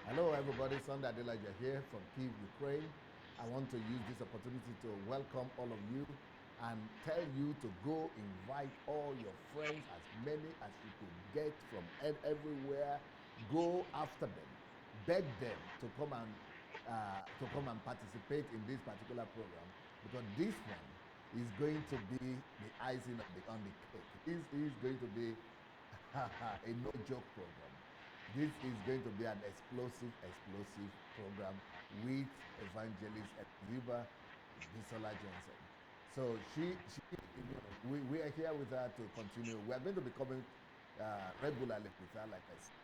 Hello, everybody. Sunday Adelaja here from Kyiv, Ukraine. I want to use this opportunity to welcome all of you and tell you to go invite all your friends, as many as you could get from everywhere. Go after them, beg them to come and participate in this particular program, because this one is going to be the icing on the cake. This is going to be a no joke program. This is going to be an explosive program with evangelist Viva Bisola Johnson. So we are here with her to continue. We are going to be coming regularly with her, like I said.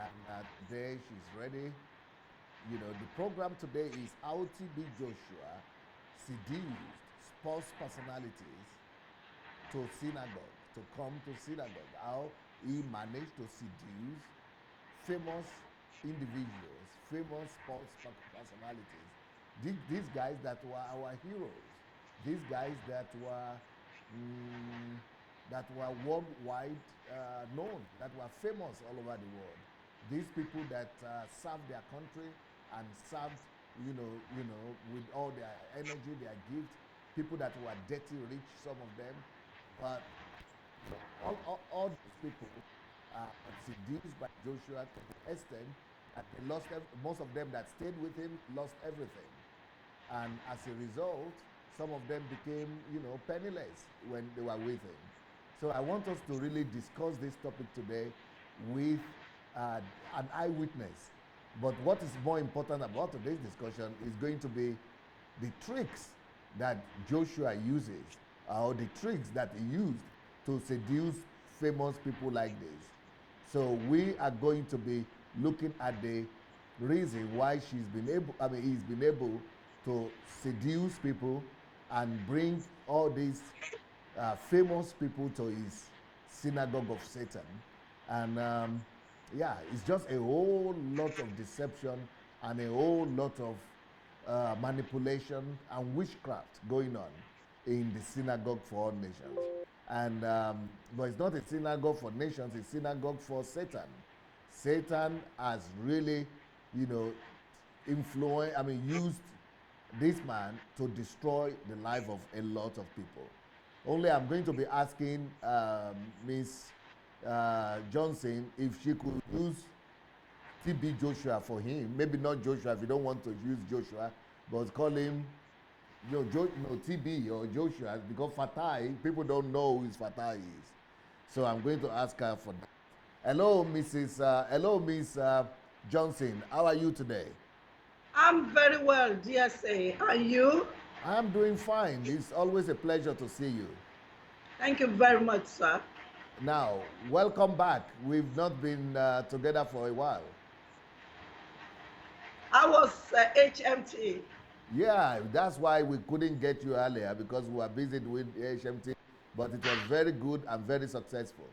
And today she's ready. The program today is how TB Joshua seduced sports personalities to synagogue, to come to synagogue. How he managed to seduce famous individuals, famous sports personalities, these guys that were our heroes, these guys that were worldwide known, that were famous all over the world. These people that served their country and served, with all their energy, their gift. People that were dirty rich, some of them, but all these people seduced by Joshua to the extent that they lost most of them that stayed with him lost everything, and as a result, some of them became penniless when they were with him. So I want us to really discuss this topic today with an eyewitness. But what is more important about today's discussion is going to be the tricks that Joshua uses, or the tricks that he used to seduce famous people like this. So we are going to be looking at the reason why he's been able to seduce people and bring all these famous people to his synagogue of Satan. And it's just a whole lot of deception and a whole lot of manipulation and witchcraft going on in the synagogue for all nations. And but it's not a synagogue for nations; it's a synagogue for Satan. Satan has really, used this man to destroy the life of a lot of people. Only I'm going to be asking Miss Johnson if she could use TB Joshua for him. Maybe not Joshua if you don't want to use Joshua, but call him TB or Joshua, because Fatai, people don't know who Fatai is. So I'm going to ask her for that. Hello, Miss Johnson. How are you today? I'm very well, DSA. Are you? I'm doing fine. It's always a pleasure to see you. Thank you very much, sir. Now, welcome back. We've not been together for a while. I was HMT. Yeah, that's why we couldn't get you earlier, because we were busy with HMT, but it was very good and very successful.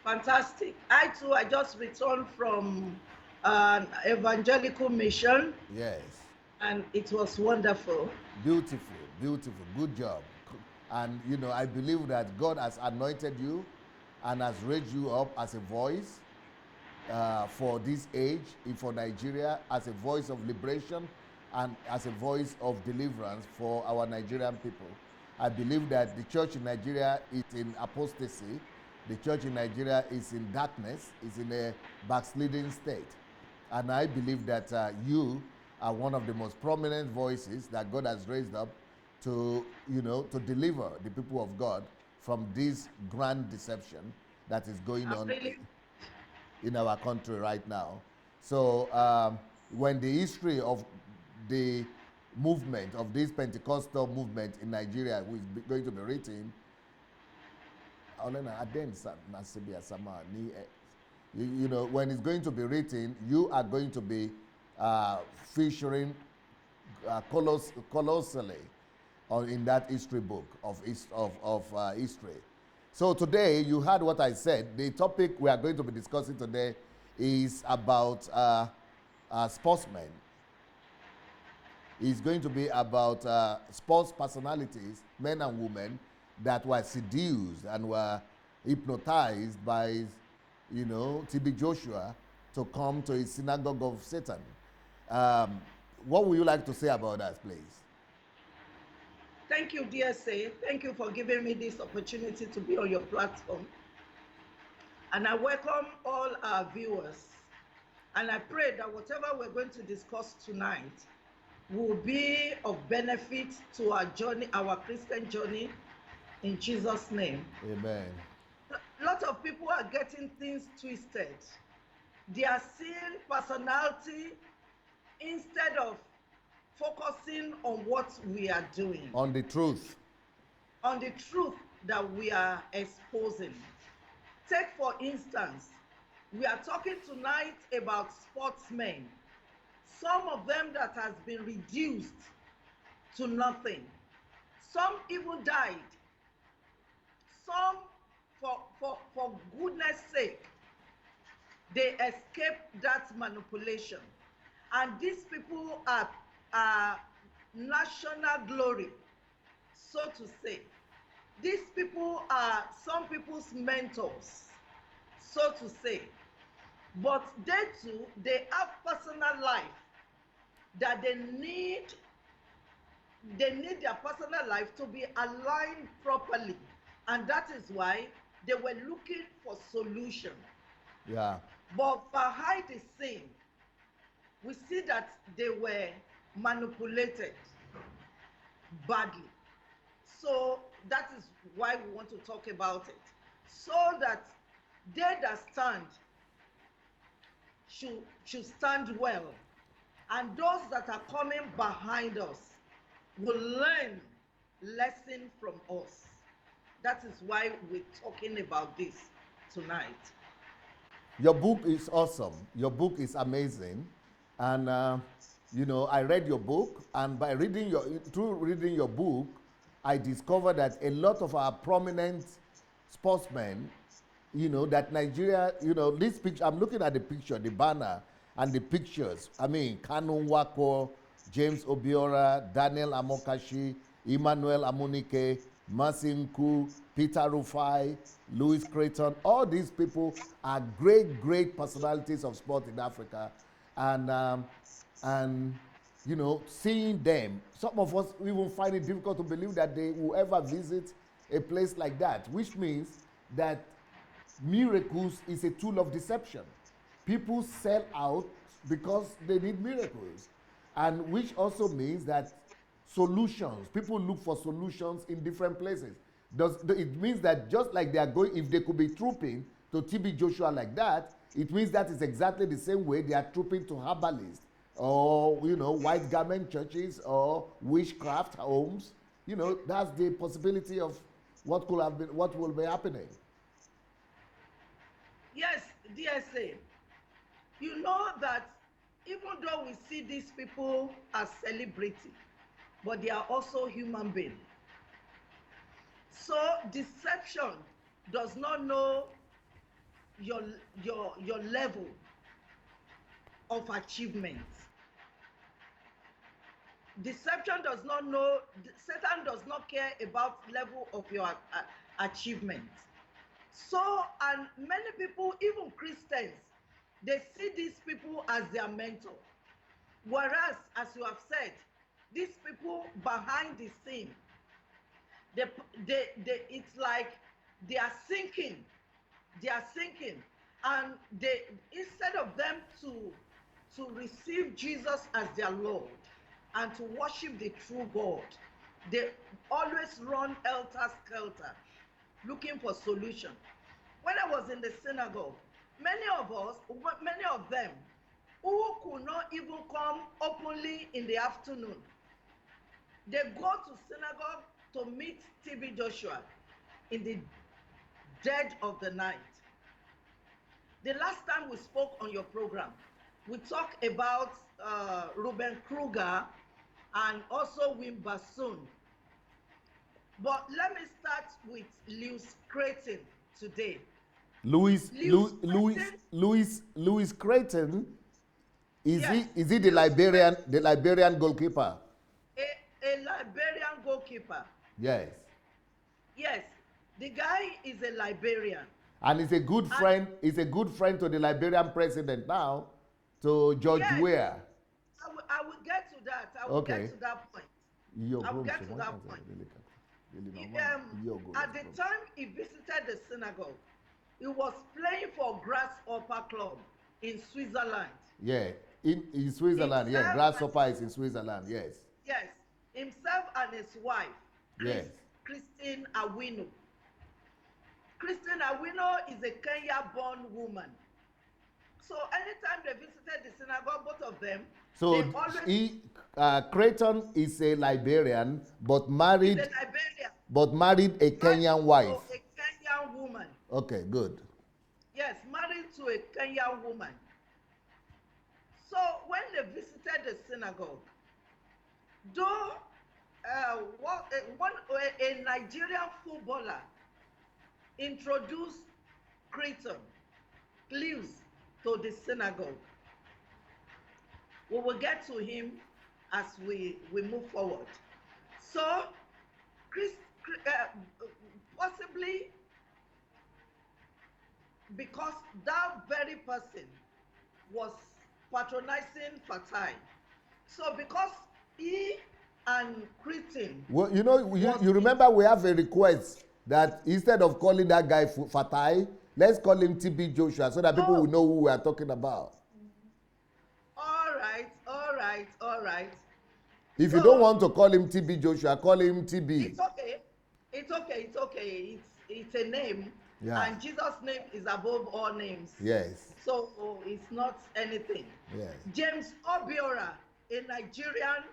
Fantastic. I just returned from an evangelical mission. Yes. And it was wonderful. Beautiful, beautiful. Good job. And, I believe that God has anointed you and has raised you up as a voice for this age, for Nigeria, as a voice of liberation and as a voice of deliverance for our Nigerian people. I believe that the church in Nigeria is in apostasy. The church in Nigeria is in darkness, is in a backsliding state. And I believe that you are one of the most prominent voices that God has raised up to, to deliver the people of God from this grand deception that is going on in our country right now. So when the history of the movement, of this Pentecostal movement in Nigeria, who is going to be written, when it's going to be written, you are going to be featuring colossally in that history book of history. So today, you heard what I said. The topic we are going to be discussing today is about sportsmen. It's going to be about sports personalities, men and women, that were seduced and were hypnotized by, TB Joshua to come to a synagogue of Satan. Um, what would you like to say about that, please? Thank you, DSA. Thank you for giving me this opportunity to be on your platform. And I welcome all our viewers. And I pray that whatever we're going to discuss tonight will be of benefit to our journey, our Christian journey, in Jesus' name. Amen. A lot of people are getting things twisted. They are seeing personality instead of focusing on what we are doing, On the truth. on the truth that we are exposing. Take, for instance, we are talking tonight about sportsmen, some of them that has been reduced to nothing. Some even died. Some, for goodness sake, they escaped that manipulation. And these people are national glory, so to say. These people are some people's mentors, so to say. But they too, they have personal life that they need their personal life to be aligned properly. And that is why they were looking for solution. Yeah. But behind the scene, we see that they were manipulated badly. So that is why we want to talk about it. So that they that stand should stand well. And those that are coming behind us will learn lesson from us. That is why we're talking about this tonight. Your book is awesome. Your book is amazing. And, you know, I read your book, and through reading your book, I discovered that a lot of our prominent sportsmen, you know, that Nigeria, you know, this picture, I'm looking at the picture, the banner, and the pictures. I mean, Kanu Wako, James Obiora, Daniel Amokashi, Emmanuel Amunike, Masinku, Peter Rufai, Louis Creighton. All these people are great personalities of sport in Africa. And you know, seeing them, some of us even find it difficult to believe that they will ever visit a place like that, which means that miracles is a tool of deception. People sell out because they need miracles, and which also means that solutions, people look for solutions in different places. It means that just like they are going, if they could be trooping to TB Joshua like that, it means that is exactly the same way they are trooping to herbalists, or, you know, white garment churches, or witchcraft homes. You know, that's the possibility of what could have been, what will be happening. Yes, DSA. You know that even though we see these people as celebrity, but they are also human beings. So deception does not know your level of achievement. Deception does not know, Satan does not care about level of your achievement. So, and many people, even Christians, they see these people as their mentor. Whereas, as you have said, these people behind the scene, it's like they are sinking. They are sinking. And they, instead of them to receive Jesus as their Lord and to worship the true God, they always run helter-skelter, looking for solution. When I was in the synagogue, many of them who could not even come openly in the afternoon, they go to synagogue to meet TB Joshua in the dead of the night. The last time we spoke on your program, we talked about Ruben Kruger and also Wim Bassoon. But let me start with Lewis Creighton today. Louis Creighton, Yes. Is he the Liberian goalkeeper? A Liberian goalkeeper. Yes. Yes, the guy is a Liberian. And he's a good And friend. He's a good friend to the Liberian president now, to George yes, Weah. I will get to that. I will get Okay. to that point. Yo, I will bro, get so to why that can't I point. really cut? Really He, normal. Yo, go, at let's the go. time he visited the synagogue, he was playing for Grasshopper Club in Switzerland. Yeah, in Switzerland. Yeah, Himself Grasshopper is in Switzerland. Yes. yes, himself and his wife, Yes. Christine Awino. Christine Awino is a Kenya-born woman. So anytime they visited the synagogue, both of them, So they always Creighton is a Liberian, but is married, a Liberian, a married Kenyan wife. to a Kenyan woman. Okay, good. Yes, married to a Kenyan woman. So when they visited the synagogue, though a Nigerian footballer introduced Creighton Lewis to the synagogue. We will get to him as we move forward. So, possibly because that very person was patronizing Fatai. So because he and Creighton. Well, you remember we have a request that instead of calling that guy Fatai, let's call him TB Joshua so that people will know who we are talking about. All right. If you don't want to call him TB Joshua, call him TB. It's okay. It's a name. Yeah. And Jesus' name is above all names. Yes. So it's not anything. Yes. James Obiora, a Nigerian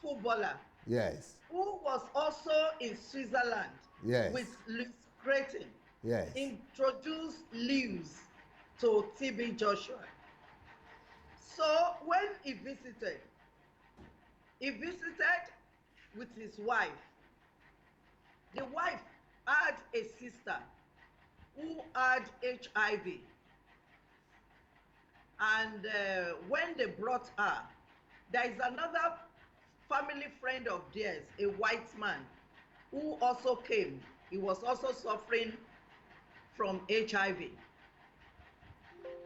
footballer. Yes. Who was also in Switzerland. Yes. With Lewis Creighton. Yes. Introduced Lewis to TB Joshua. So when he visited with his wife. The wife had a sister who had HIV. And when they brought her, there is another family friend of theirs, a white man, who also came. He was also suffering from HIV.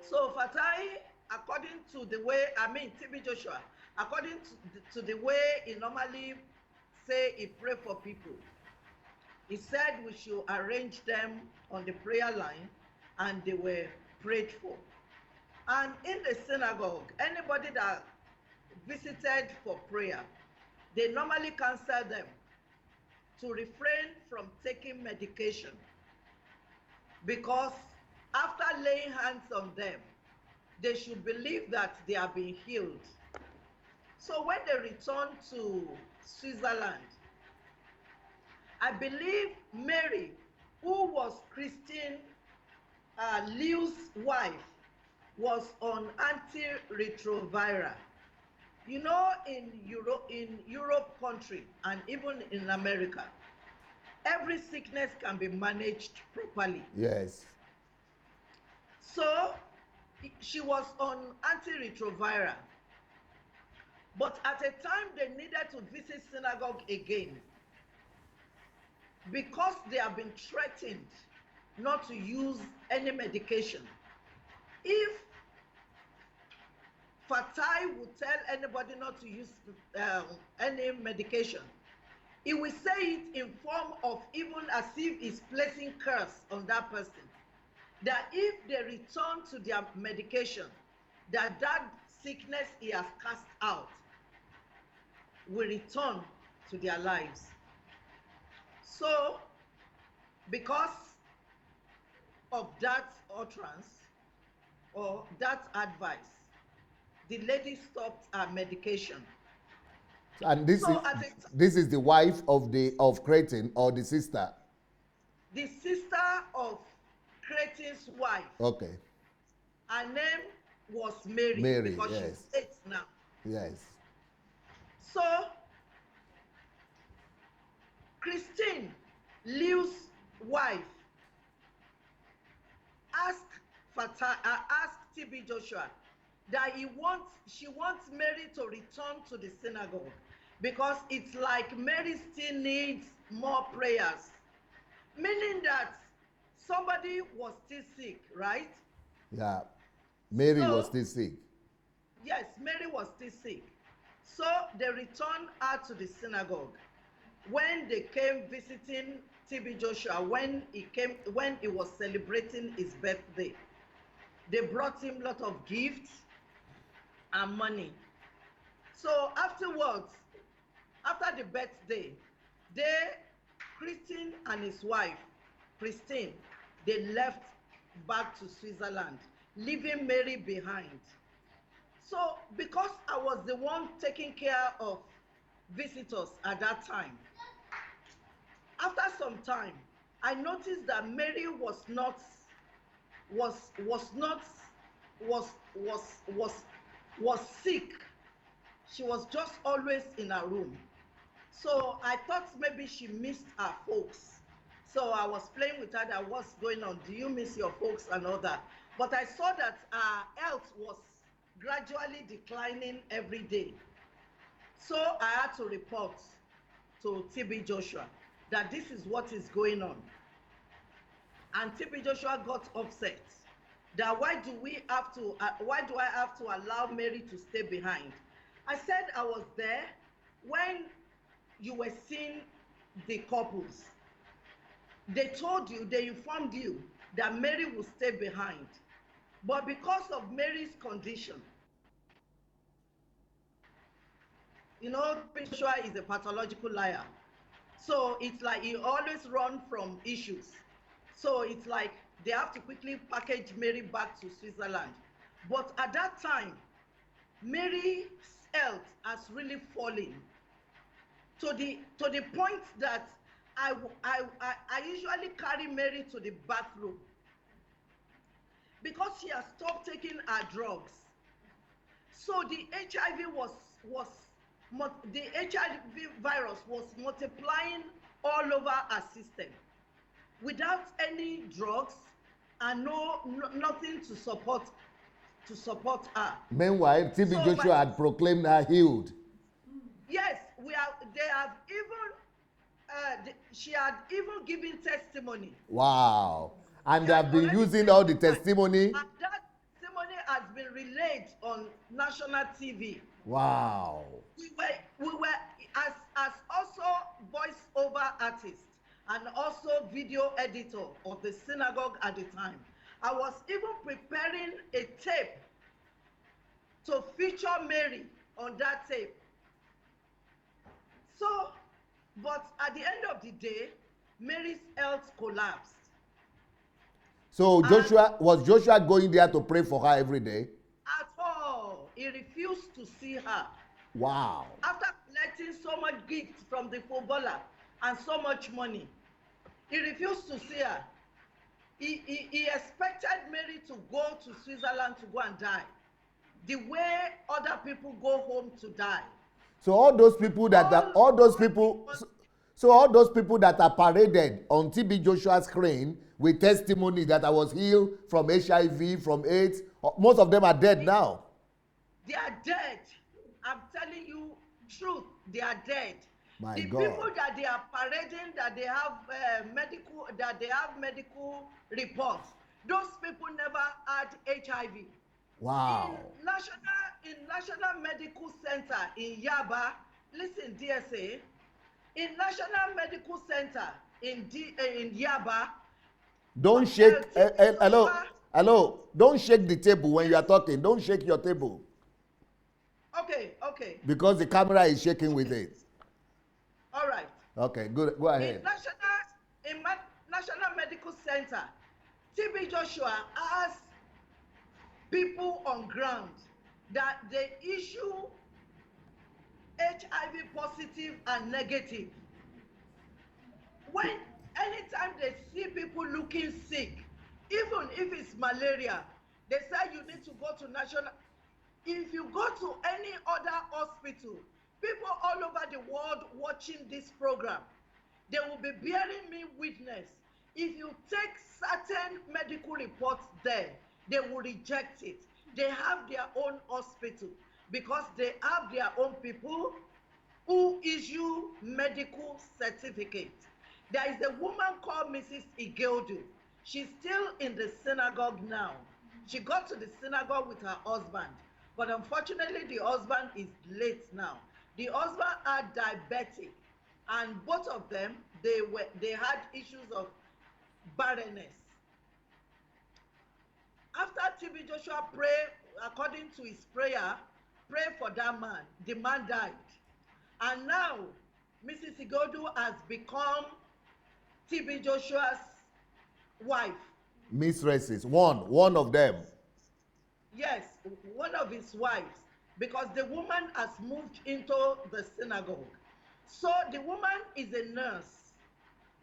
So Fatai, according to the way, TB Joshua, according to the way he normally say he pray for people, he said we should arrange them on the prayer line, and they were prayed for. And in the synagogue, anybody that visited for prayer, they normally counsel them to refrain from taking medication, because after laying hands on them, they should believe that they are being healed. So when they returned to Switzerland, I believe Mary, who was Christine Lewis' wife, was on antiretroviral. You know, in Europe country and even in America, every sickness can be managed properly. Yes. So she was on antiretroviral. But at a time they needed to visit synagogue again, because they have been threatened not to use any medication. If Fatai would tell anybody not to use any medication, he will say it in form of even as if he's placing curse on that person. That if they return to their medication, that sickness he has cast out will return to their lives. So, because of that utterance or that advice, the lady stopped her medication. And this is the wife of Creighton, or the sister? The sister of Creighton's wife. Okay. Her name was Mary. Because yes. She's 8 now. Yes. So, Christine, Lewis' wife, asked TB Joshua that she wants Mary to return to the synagogue, because it's like Mary still needs more prayers. Meaning that somebody was still sick, right? Yeah. Mary was So, still sick. yes, Mary was still sick. So they returned her to the synagogue. When they came visiting TB Joshua, when he was celebrating his birthday, they brought him a lot of gifts and money. So afterwards, after the birthday, they, Christine and his wife, Christine, they left back to Switzerland, leaving Mary behind. So because I was the one taking care of visitors at that time, after some time, I noticed that Mary was not was not was was was was sick. She was just always in her room. So I thought maybe she missed her folks. So I was playing with her that what's going on? Do you miss your folks and all that? But I saw that her health was gradually declining every day. So I had to report to TB Joshua that this is what is going on. And TB Joshua got upset that why do I have to allow Mary to stay behind? I said I was there when you were seeing the couples. They told you, they informed you that Mary will stay behind. But because of Mary's condition, you know, Joshua is a pathological liar. So it's like he always run from issues. So it's like they have to quickly package Mary back to Switzerland. But at that time, Mary's health has really fallen to the point that I usually carry Mary to the bathroom because she has stopped taking her drugs. So the HIV virus was multiplying all over her system without any drugs and nothing to support her. Meanwhile, TB Joshua had proclaimed her healed. Yes, they have even she had even given testimony. Wow. And they have been using all the testimony. And that testimony has been relayed on national TV. Wow. We were as also voice-over artist and also video editor of the synagogue at the time. I was even preparing a tape to feature Mary on that tape. So, but at the end of the day, Mary's health collapsed. So was Joshua going there to pray for her every day? At all. He refused to see her. Wow. After collecting so much gifts from the footballer and so much money, he refused to see her. He expected Mary to go to Switzerland to go and die, the way other people go home to die. So all those people that are paraded on TB Joshua's screen with testimony that I was healed from HIV, from AIDS, most of them are dead now. They are dead. I'm telling you truth. They are dead. My the God. People that they are parading, that they have medical reports, those people never had HIV. Wow. In National Medical Center in Yaba, listen, DSA, in National Medical Center in Yaba. Don't shake. Hello. Don't shake the table when you are talking. Don't shake your table. Okay. Because the camera is shaking with it. All right. Okay, good. Go ahead. In National Medical Center, TB Joshua asked people on ground that they issue HIV positive and negative. When anytime they see people looking sick, even if it's malaria, they say you need to go to national. If you go to any other hospital, people all over the world watching this program, they will be bearing me witness. If you take certain medical reports there, they will reject it. They have their own hospital because they have their own people who issue medical certificates. There is a woman called Mrs. Igeldu. She's still in the synagogue now. She got to the synagogue with her husband, but unfortunately the husband is late now. The husband are diabetic, and both of them, they had issues of barrenness. After TB Joshua prayed according to his prayer, pray for that man, the man died. And now Mrs. Igodu has become TB Joshua's wife. Mistresses, one of them. Yes, one of his wives, because the woman has moved into the synagogue. So the woman is a nurse,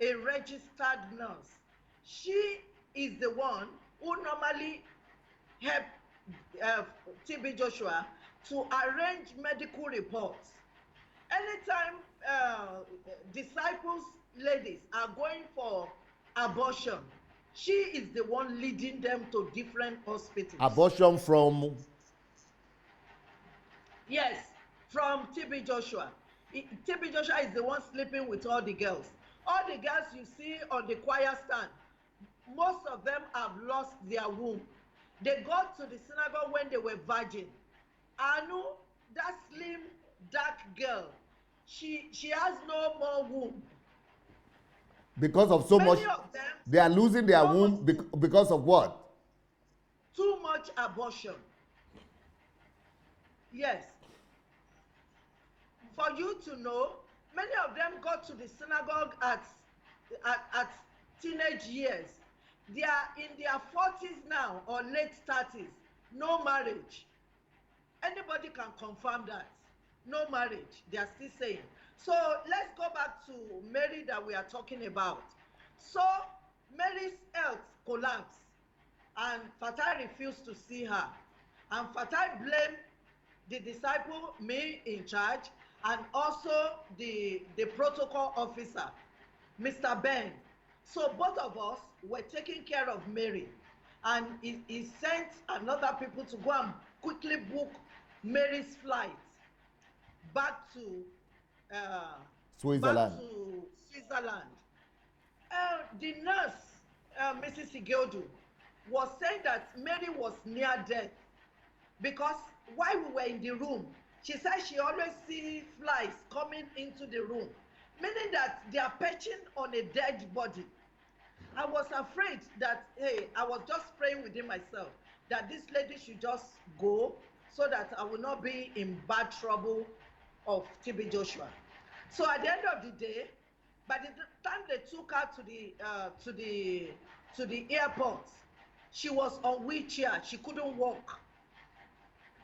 a registered nurse. She is the one who normally help TB Joshua to arrange medical reports. Anytime disciples ladies are going for abortion, she is the one leading them to different hospitals. Abortion from? Yes, from TB Joshua. TB Joshua is the one sleeping with all the girls. All the girls you see on the choir stand, most of them have lost their womb. They got to the synagogue when they were virgin. Anu, that slim, dark girl, she has no more womb. Because of so Many much, of them, they are losing their womb because of what? Too much abortion. Yes. For you to know, many of them got to the synagogue at teenage years. They are in their 40s now or late 30s. No marriage. Anybody can confirm that. No marriage. They are still saying. So let's go back to Mary that we are talking about. So Mary's health collapsed and Fatai refused to see her. And Fatai blamed the disciple, me in charge, and also the protocol officer, Mr. Ben. So both of us were taking care of Mary. And he sent another people to go and quickly book Mary's flight back to Switzerland. The nurse, Mrs. Igodu, was saying that Mary was near death because while we were in the room, she said she always sees flies coming into the room, meaning that they are perching on a dead body. I was afraid that, hey, I was just praying within myself that this lady should just go so that I will not be in bad trouble of TB Joshua. So at the end of the day, by the time they took her to the airport, she was on wheelchair. She couldn't walk.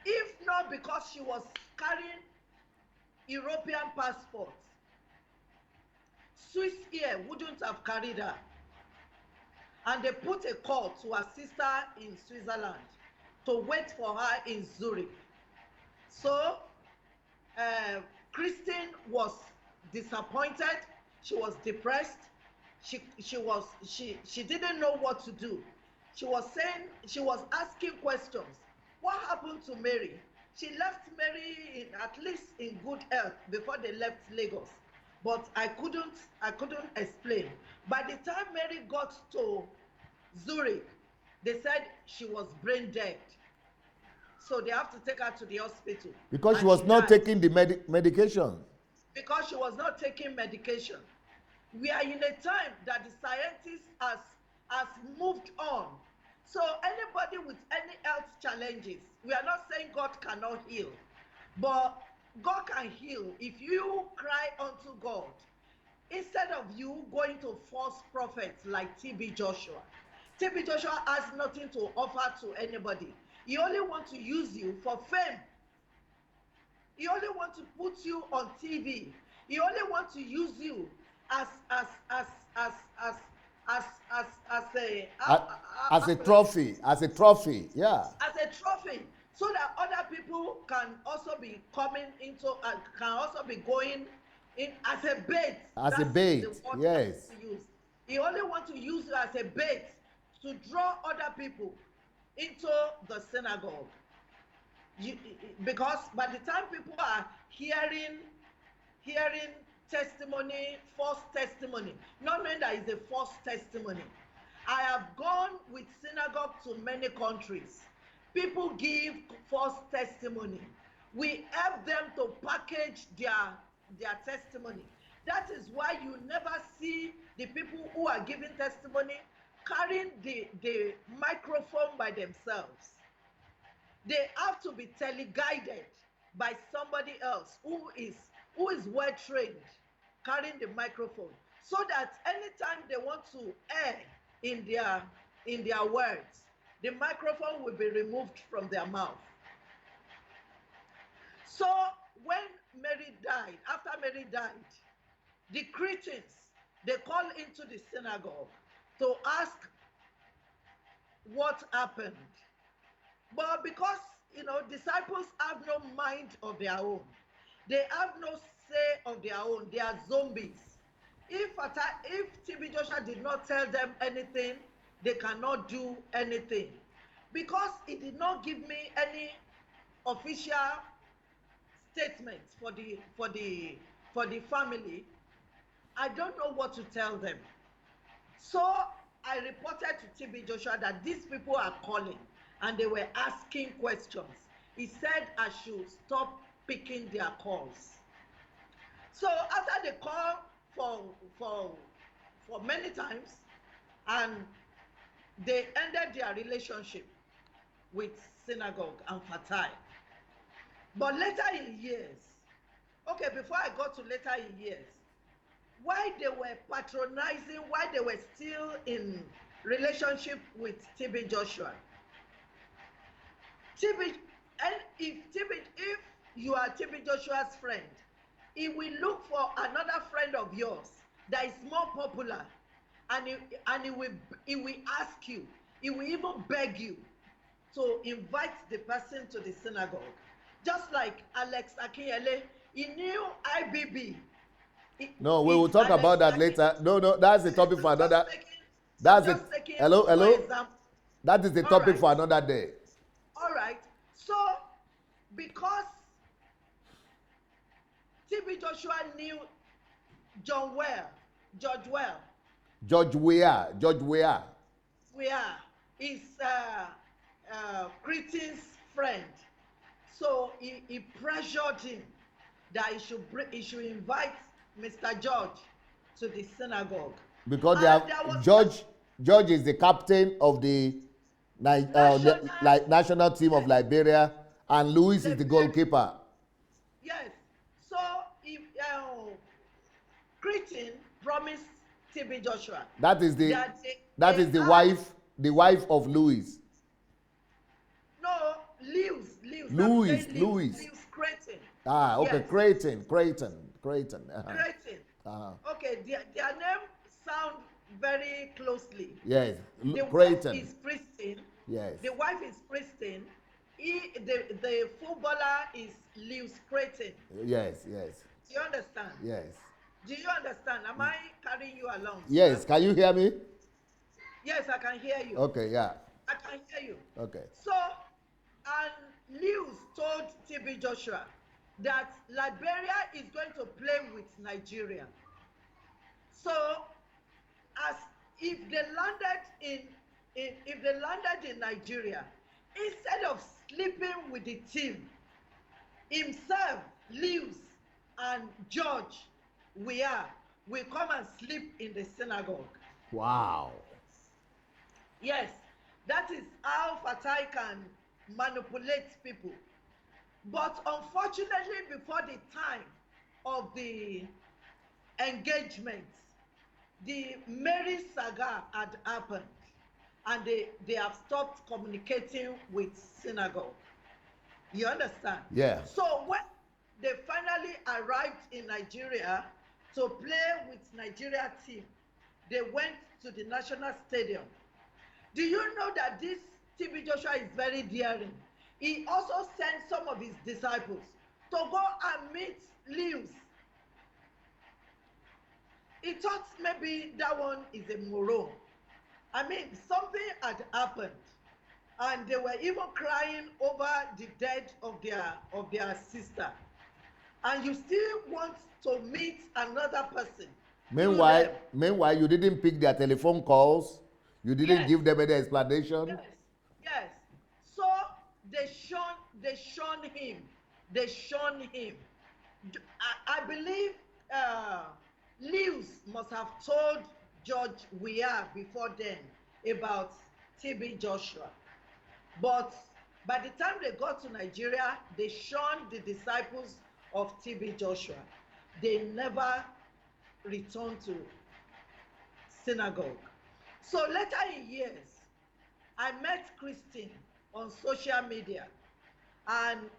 If not because she was carrying European passport, Swiss Air wouldn't have carried her. And they put a call to her sister in Switzerland to wait for her in Zurich. So Christine was disappointed. She was depressed. She didn't know what to do. She was asking questions. What happened to Mary? She left Mary at least in good health before they left Lagos. But I couldn't explain. By the time Mary got to Zurich, they said she was brain dead. So they have to take her to the hospital. Because she was not taking the medication. Because she was not taking medication. We are in a time that the scientists has moved on. So anybody with any health challenges, we are not saying God cannot heal, but God can heal if you cry unto God instead of you going to false prophets like TB Joshua. TB Joshua has nothing to offer to anybody. He only wants to use you for fame. He only wants to put you on TV. He only wants to use you as a trophy, yeah. As a trophy, so that other people can also be coming into, can also be going in as a bait. As a bait, yes. He only wants to use you as a bait to draw other people into the synagogue. Because by the time people are hearing testimony, false testimony, not knowing that it's a false testimony, I have gone with synagogue to many countries. People give false testimony. We help them to package their testimony. That is why you never see the people who are giving testimony carrying the microphone by themselves. They have to be teleguided by somebody else who is well trained carrying the microphone, so that anytime they want to air in their words, the microphone will be removed from their mouth. So when Mary died, after Mary died, the Cretans, they called into the synagogue to ask what happened. But because disciples have no mind of their own, they have no say of their own, they are zombies. If TB Joshua did not tell them anything, they cannot do anything. Because he did not give me any official statement for the family, I don't know what to tell them. So I reported to TB Joshua that these people are calling and they were asking questions. He said I should stop picking their calls. So after they called for many times, and they ended their relationship with synagogue and Fatai. But later in years, okay, before I got to later in years, while they were patronizing, while they were still in relationship with TB Joshua, if you are TB Joshua's friend, he will look for another friend of yours that is more popular, and he will ask you, he will even beg you to invite the person to the synagogue. Just like Alex Akinyele, he knew IBB. No, we will talk about that later. No, that's the topic for another. Hello. That is the topic for another day. All right. So, because TB Joshua knew George Weah is Cretan's friend. So he pressured him that he should invite Mr. George to the synagogue. Because George is the captain of the national team of Liberia, and Louis is the goalkeeper. Yes. So Cretan promised TB Joshua. That is the wife of Louis. No, Louis Cretan. Ah, okay, yes. Cretan. Cretan. Okay, their name sound very closely. Yes, Cretan. The wife is Christine. Yes. The wife is Christine. The footballer is Lewis Cretan. Yes. Do you understand? Yes. Do you understand? Am I carrying you along? Yes. Can you hear me? Yes, I can hear you. Okay, yeah. I can hear you. Okay. So, and Lewis told TB Joshua that Liberia is going to play with Nigeria. So, as if they landed in Nigeria, instead of sleeping with the team, himself, Lewis, and George will come and sleep in the synagogue. Wow. Yes, that is how Fatai can manipulate people. But unfortunately, before the time of the engagement, the Mary saga had happened, and they have stopped communicating with synagogue. You understand? Yeah. So when they finally arrived in Nigeria to play with Nigeria team, they went to the national stadium. Do you know that this TB Joshua is very daring? He also sent some of his disciples to go and meet Lewis. He thought maybe that one is a moron. I mean, something had happened, and they were even crying over the death of their sister. And you still want to meet another person. Meanwhile, you didn't pick their telephone calls. You didn't Yes. give them any explanation? Yes, yes. So they shun him. They shun him. I believe Lewis must have told George Weah before then about TB Joshua. But by the time they got to Nigeria, they shunned the disciples of TB Joshua. They never returned to synagogue. So later in years, I met Christine on social media, and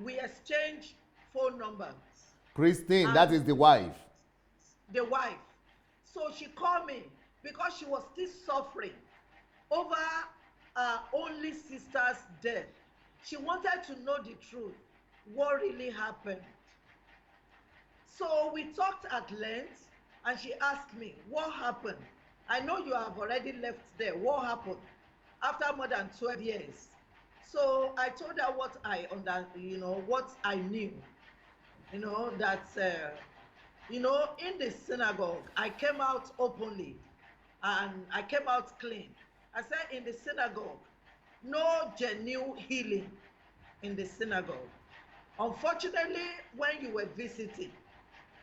we exchanged phone numbers. Christine, that is the wife. The wife. So she called me because she was still suffering over her only sister's death. She wanted to know the truth, what really happened. So we talked at length, and she asked me, what happened? I know you have already left there. What happened? After more than 12 years. So I told her what what I knew. That in the synagogue, I came out openly and I came out clean. I said in the synagogue, no genuine healing in the synagogue. Unfortunately, when you were visiting,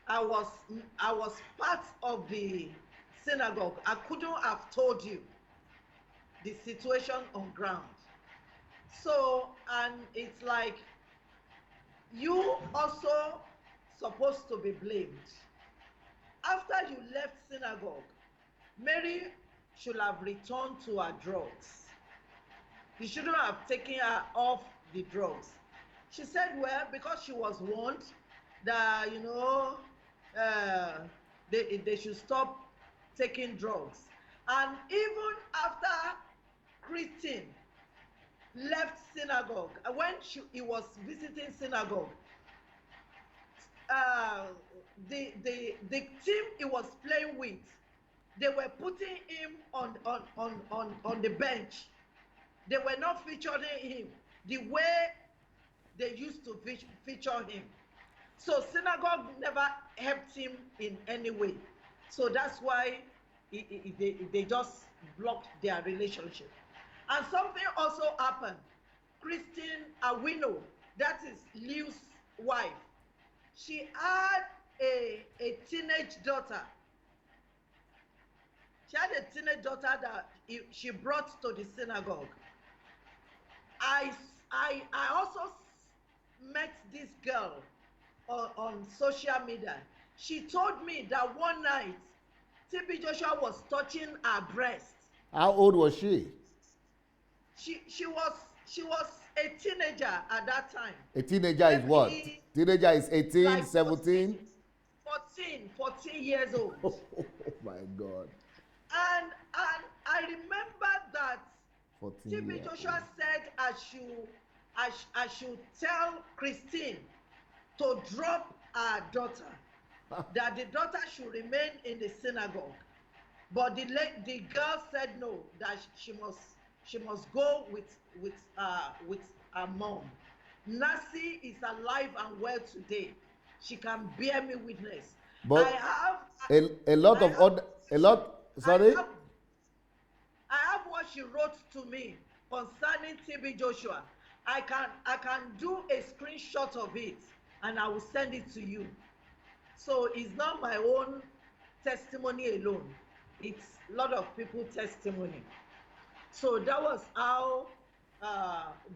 I was part of the synagogue. I couldn't have told you the situation on ground. So, and it's like you also supposed to be blamed. After you left synagogue, Mary should have returned to her drugs. You shouldn't have taken her off the drugs. She said, well, because she was warned that, they should stop taking drugs. And even after Christine left synagogue, when he was visiting synagogue, the team he was playing with, they were putting him on the bench. They were not featuring him the way they used to feature him. So synagogue never helped him in any way. So that's why they just blocked their relationship. And something also happened. Christine Awino, that is Lew's wife, she had a teenage daughter. She had a teenage daughter that she brought to the synagogue. I also met this girl on social media. She told me that one night TB Joshua was touching her breast. How old was she? She was a teenager at that time. A teenager is what? Teenager is 18, like 17? 14 years old. Oh my God. And I remember that TB Joshua said I should tell Christine to drop her daughter, that the daughter should remain in the synagogue. But the girl said no, that she must go with her mom. Nasi is alive and well today. She can bear me witness. But sorry? I have what she wrote to me concerning TB Joshua. I can do a screenshot of it and I will send it to you. So it's not my own testimony alone. It's a lot of people's testimony. So that was how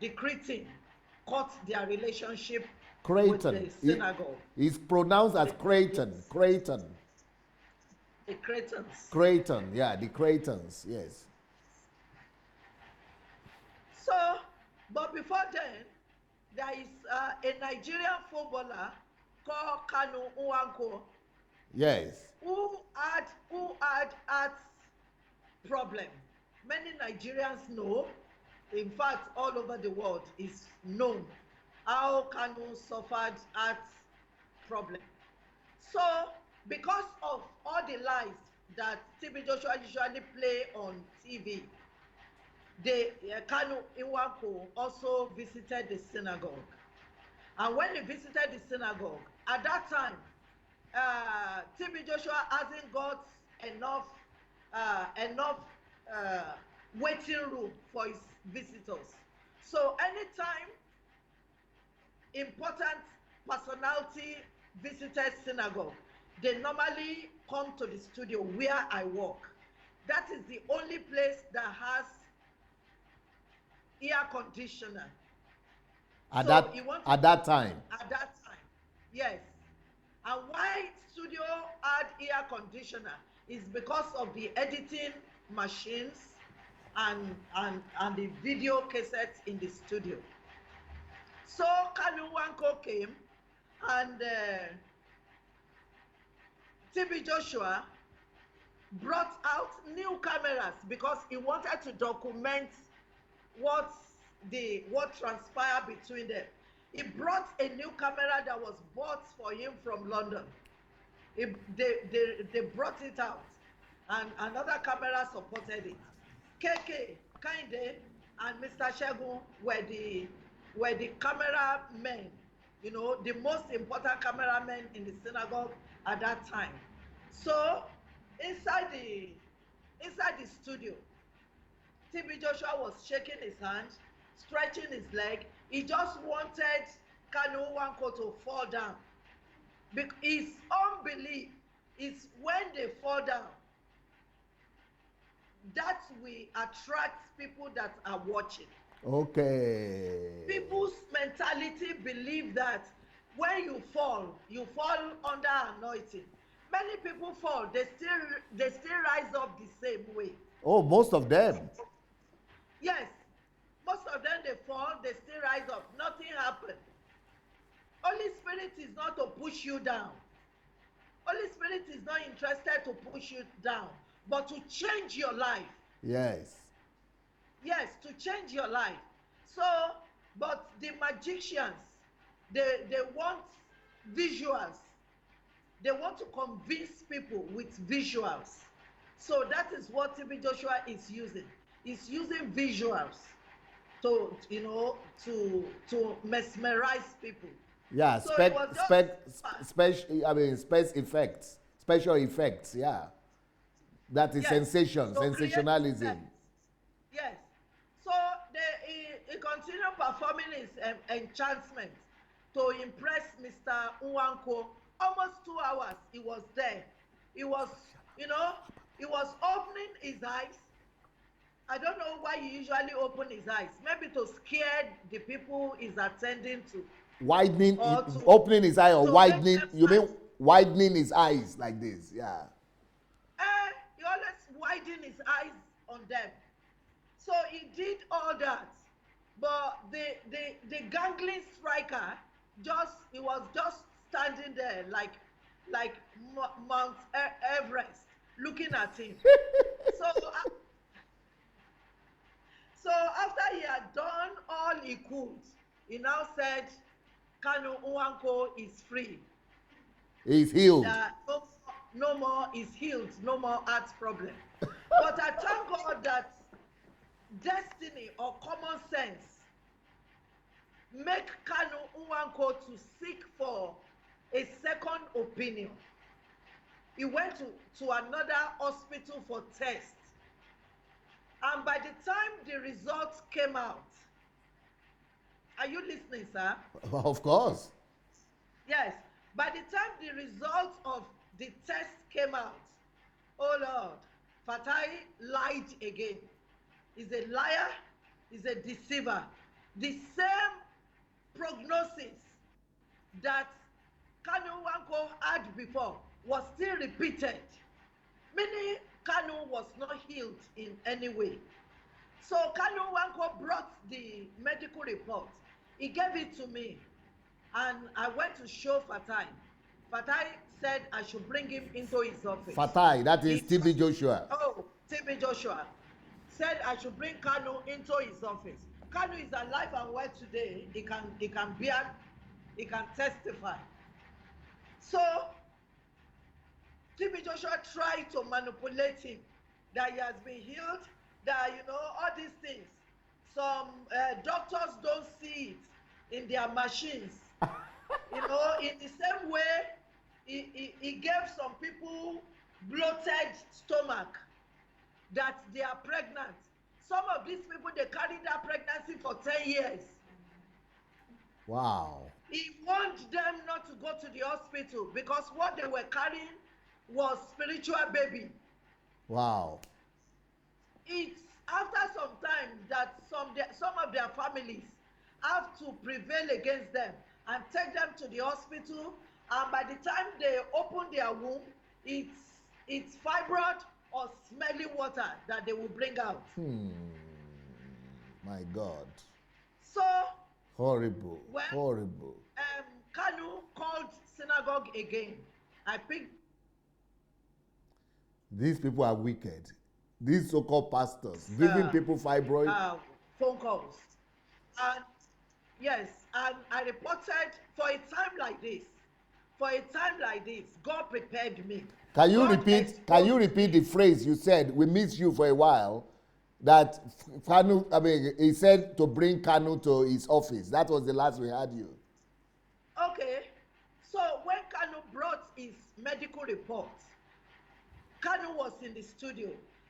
the Cretan cut their relationship with the synagogue. It's pronounced as Cretan. Cretan. The Cretans. Cretan, yeah, the Cretans, yes. So, but before then, there is a Nigerian footballer called Kanu Nwankwo. Yes. Who had heart problem. Many Nigerians know, in fact, all over the world is known how Kanu suffered heart problem. So, because of all the lies that TB Joshua usually play on TV, Kanu Nwankwo also visited the synagogue. And when he visited the synagogue, at that time, TB Joshua hasn't got enough waiting room for his visitors. So anytime important personality visited synagogue, they normally come to the studio where I work. That is the only place that has air conditioner. At So that time. At that time, yes. And why studio had air conditioner is because of the editing machines and the video cassettes in the studio. So Kanu Wanko came and TB Joshua brought out new cameras because he wanted to document what transpired between them. He brought a new camera that was bought for him from London. They brought it out, and another camera supported it. KK, Kainde, and Mr. Shegun were the cameramen, the most important cameramen in the synagogue at that time. So inside the studio, TB Joshua was shaking his hand, stretching his leg. He just wanted Kanu Wanko to fall down. His unbelief is when they fall down, that will attract people that are watching. Okay. People's mentality believe that when you fall under anointing. Many people fall, they still rise up the same way. Oh, most of them. Yes, most of them, they fall, they still rise up. Nothing happened. Holy Spirit is not to push you down. Holy Spirit is not interested to push you down, but to change your life. Yes. Yes, to change your life. So, but the magicians, they want visuals. They want to convince people with visuals. So that is what TB Joshua is using. He's using visuals to mesmerize people. Yeah, so special effects, yeah. That is sensation, so sensationalism. Yes. So he continued performing his enchantment to impress Mr. Nwanko. Almost 2 hours he was there. He was opening his eyes. I don't know why he usually open his eyes. Maybe to scare the people he's attending to. Opening his eye or widening? You mean widening his eyes like this? Yeah. He always widen his eyes on them. So he did all that, but the gangling striker he was just standing there like Mount Everest, looking at him. So after he had done all he could, he now said, Kanu Nwanko is free. He's healed. No more is healed. No more heart problem. But I thank God that destiny or common sense make Kanu Nwanko to seek for a second opinion. He went to another hospital for tests. And by the time the results came out, are you listening, sir? Of course. Yes. By the time the results of the test came out, oh Lord, Fatai lied again. He's a liar, he's a deceiver. The same prognosis that Kanu Wanko had before was still repeated. Meaning Kanu was not healed in any way. So Kanu Wanko brought the medical report. He gave it to me, and I went to show Fatai. Fatai said I should bring him into his office. Fatai, that is TB Joshua. Oh, TB Joshua said I should bring Kanu into his office. Kanu is alive and well today. He can testify. So TB Joshua tried to manipulate him that he has been healed, that all these things. Some doctors don't see it in their machines. In the same way, he gave some people bloated stomach. that they are pregnant. Some of these people, they carried that pregnancy for 10 years. Wow. He warned them not to go to the hospital because what they were carrying was spiritual baby. Wow. It's after some time that some of their families have to prevail against them and take them to the hospital, and by the time they open their womb, it's fibroid or smelly water that they will bring out. My God. So horrible. Well, horrible. Kanu called synagogue again. I picked. These people are wicked. These so-called pastors giving people fibroid. Phone calls. And yes, and I reported for a time like this. For a time like this, God prepared me. Can you repeat the phrase you said? We missed you for a while. That Kanu, he said to bring Kanu to his office. That was the last we had you. Okay. So when Kanu brought his medical report, Kanu was in the studio.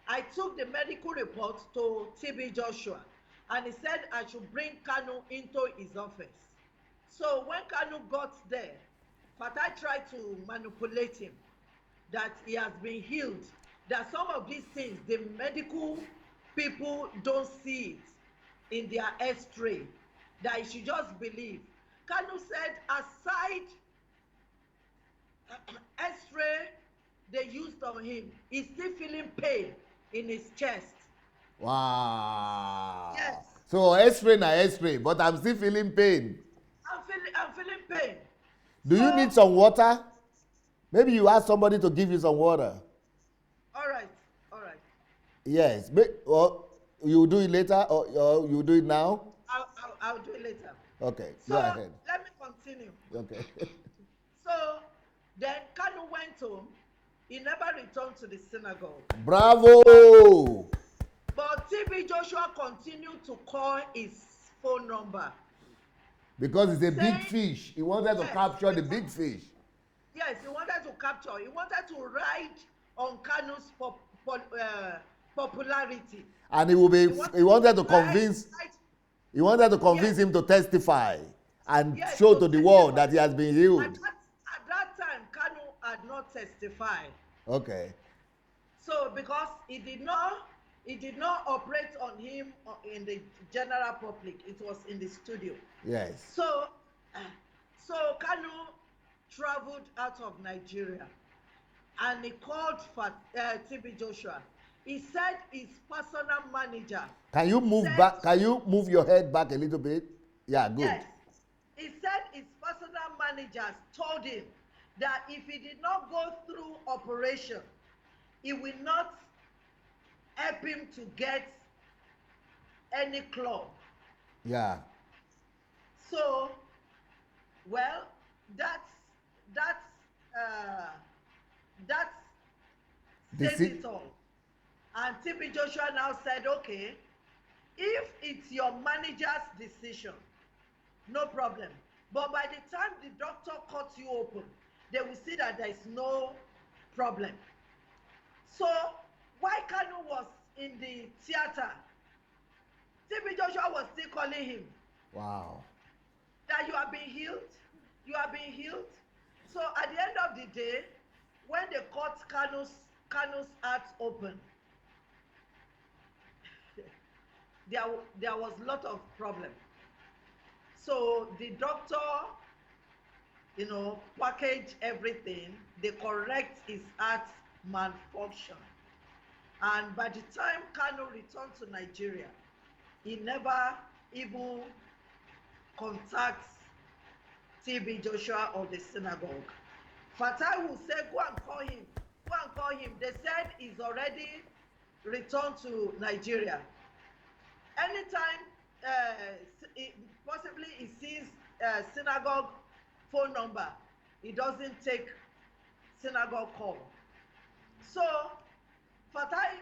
I took the medical report to TB Joshua, and he said I should bring Kanu into his office. So when Kanu got there, Fatai tried to manipulate him that he has been healed, that some of these things, the medical people don't see it in their x-ray, that he should just believe. Kanu said aside x-ray they used on him, he's still feeling pain in his chest. Wow. Yes. So x-ray na x-ray, but I'm still feeling pain. I'm feeling pain. Do you need some water? Maybe you ask somebody to give you some water. All right. Yes. Or you do it later, or you do it now? I'll do it later. Okay, so go ahead. Let me continue. Okay. So then Kanu went home. He never returned to the synagogue. Bravo! But TB Joshua continued to call his phone number. Because it's a big fish. He wanted to capture the big fish. Yes, he wanted to capture. He wanted to ride on Kanu's popularity. And he wanted to convince him to testify and show to the world that he has been healed. At that time, Kanu had not testified. Okay. So because he did not operate on him in the general public, it was in the studio. Yes. So Kanu traveled out of Nigeria, and he called for TB Joshua. He said his personal manager. Can you move back? Can you move your head back a little bit? Yeah, good. Yes. He said his personal managers told him that if he did not go through operation, he will not help him to get any club. Yeah. So, well, that's says it all. And TB Joshua now said, okay, if it's your manager's decision, no problem. But by the time the doctor cuts you open, they will see that there is no problem. So while Kanu was in the theater, TB Joshua was still calling him. Wow. That you have been healed. You have been healed. So at the end of the day, when they cut Kanu's heart open, there was a lot of problem. So the doctor, package everything. They correct his heart malfunction. And by the time Kanu returned to Nigeria, he never even contacts TB Joshua or the synagogue. Fatai will say, go and call him. Go and call him. They said he's already returned to Nigeria. Anytime possibly he sees synagogue phone number, he doesn't take synagogue call. So Fatai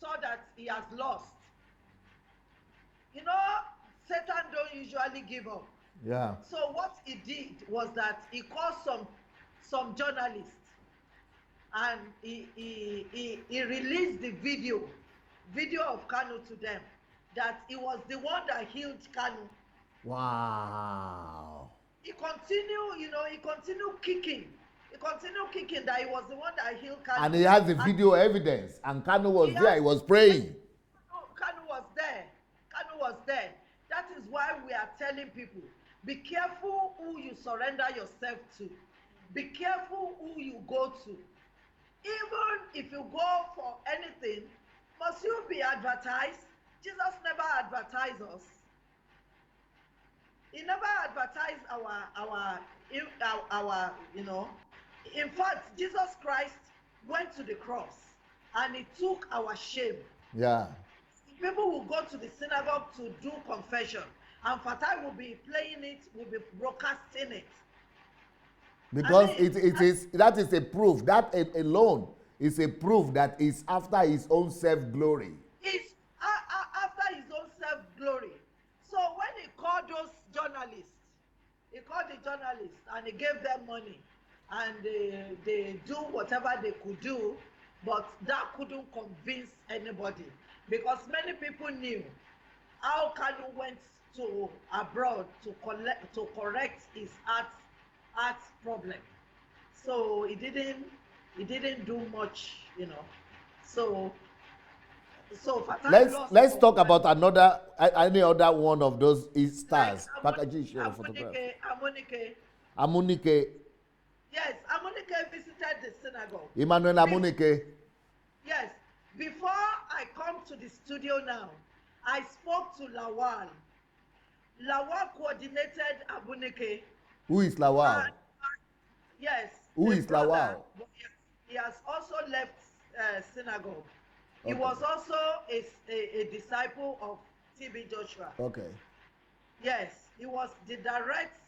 saw that he has lost. Satan don't usually give up. Yeah. So what he did was that he called some journalists, and he released the video video of Kanu to them, that he was the one that healed Kanu. Wow. He continued, he continued kicking. He continued kicking that he was the one that healed Kanu. And he has the video evidence. And Kanu was there. He was praying. Kanu was there. Kanu was there. That is why we are telling people, be careful who you surrender yourself to. Be careful who you go to. Even if you go for anything, must you be advertised? Jesus never advertised us. He never advertised our In fact, Jesus Christ went to the cross and he took our shame. Yeah. People will go to the synagogue to do confession, and Fatai will be playing it, will be broadcasting it. Because that is a proof. That alone is a proof that is after his own self-glory. It's after his own self-glory. So when he called those journalists, and he gave them money, and they do whatever they could do, but that couldn't convince anybody, because many people knew how Kanu went to abroad to correct his heart problem. So he didn't do much, So let's talk about any other one of those stars. Amunike. Yes, Amunike visited the synagogue. Emmanuel Amunike. Yes. Before I come to the studio now, I spoke to Lawal. Lawal coordinated Amunike. Who is Lawal? Yes. Who is Lawal? He has also left synagogue. Okay. He was also a disciple of T.B. Joshua. Okay. Yes, he was the direct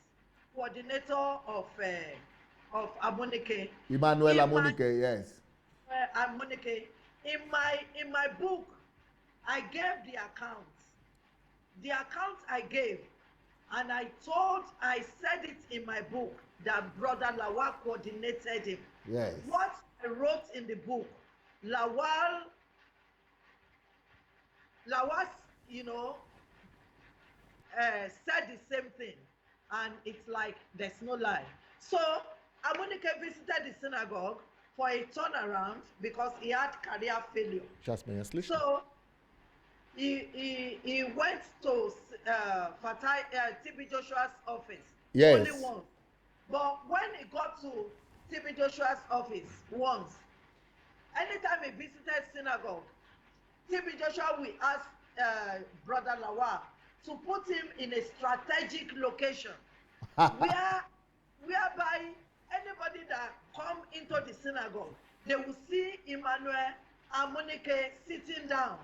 coordinator of Amunike. Emmanuel Amunike, yes. Amunike. In my book, I gave the account. The account I gave, and I said it in my book that Brother Lawal coordinated him. Yes. What I wrote in the book, Lawal, said the same thing, and it's like there's no lie. So Amunike visited the synagogue for a turnaround because he had career failure. So he went to T.B. Joshua's office. Yes. Only once. But when he got to T.B. Joshua's office once, anytime he visited synagogue, T.B. Joshua will ask Brother Lawal to put him in a strategic location whereby anybody that come into the synagogue, they will see Emmanuel Amunike sitting down,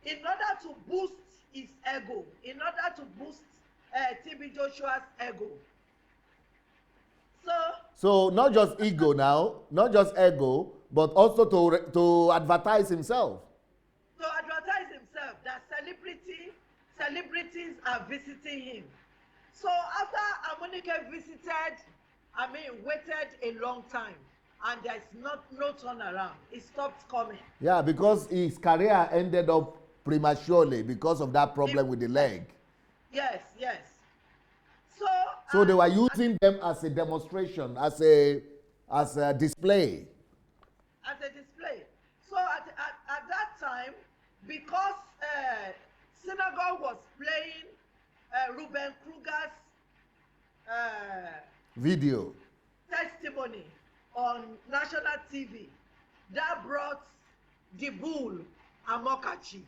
in order to boost his ego, in order to boost T.B. Joshua's ego. So not just ego now, not just ego, but also to advertise himself. To advertise himself, that celebrities are visiting him. So after Amunike waited a long time, and there's no turnaround. He stopped coming. Yeah, because his career ended up prematurely because of that problem with the leg. Yes. So they were using them as a demonstration, as a display. As a display. So at that time, because synagogue was playing Ruben Kruger's video testimony on national TV, that brought the bull Amokachi.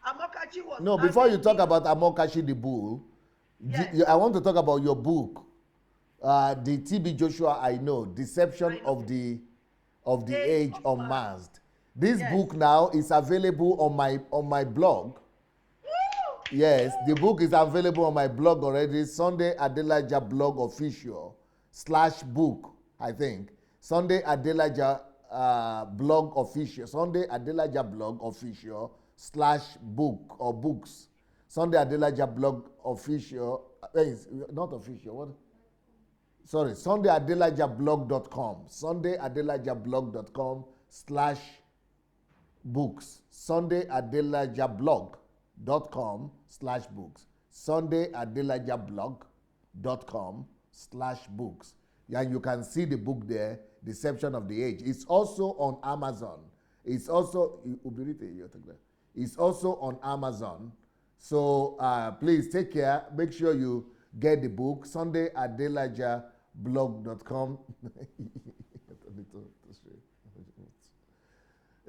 Amokachi was... No, before you talk about Amokachi the bull, yes. I want to talk about your book, the T.B. Joshua I Know, Deception of the Age Unmasked. This book now is available on my blog. Woo! Yes, the book is available on my blog already, Sunday Adelaja blog official /book, I think. Sunday Adelaja blog official, Sunday Adelaja blog official /book or books. Sunday Adelaja blog official, not official, what? Sorry, SundayAdelajablog.com. SundayAdelajablog.com books. SundayAdelajablog.com/books. SundayAdelajablog.com/books. And you can see the book there, Deception of the Age. It's also on Amazon. It's also on Amazon. So please take care. Make sure you get the book, SundayAdelajablog.com.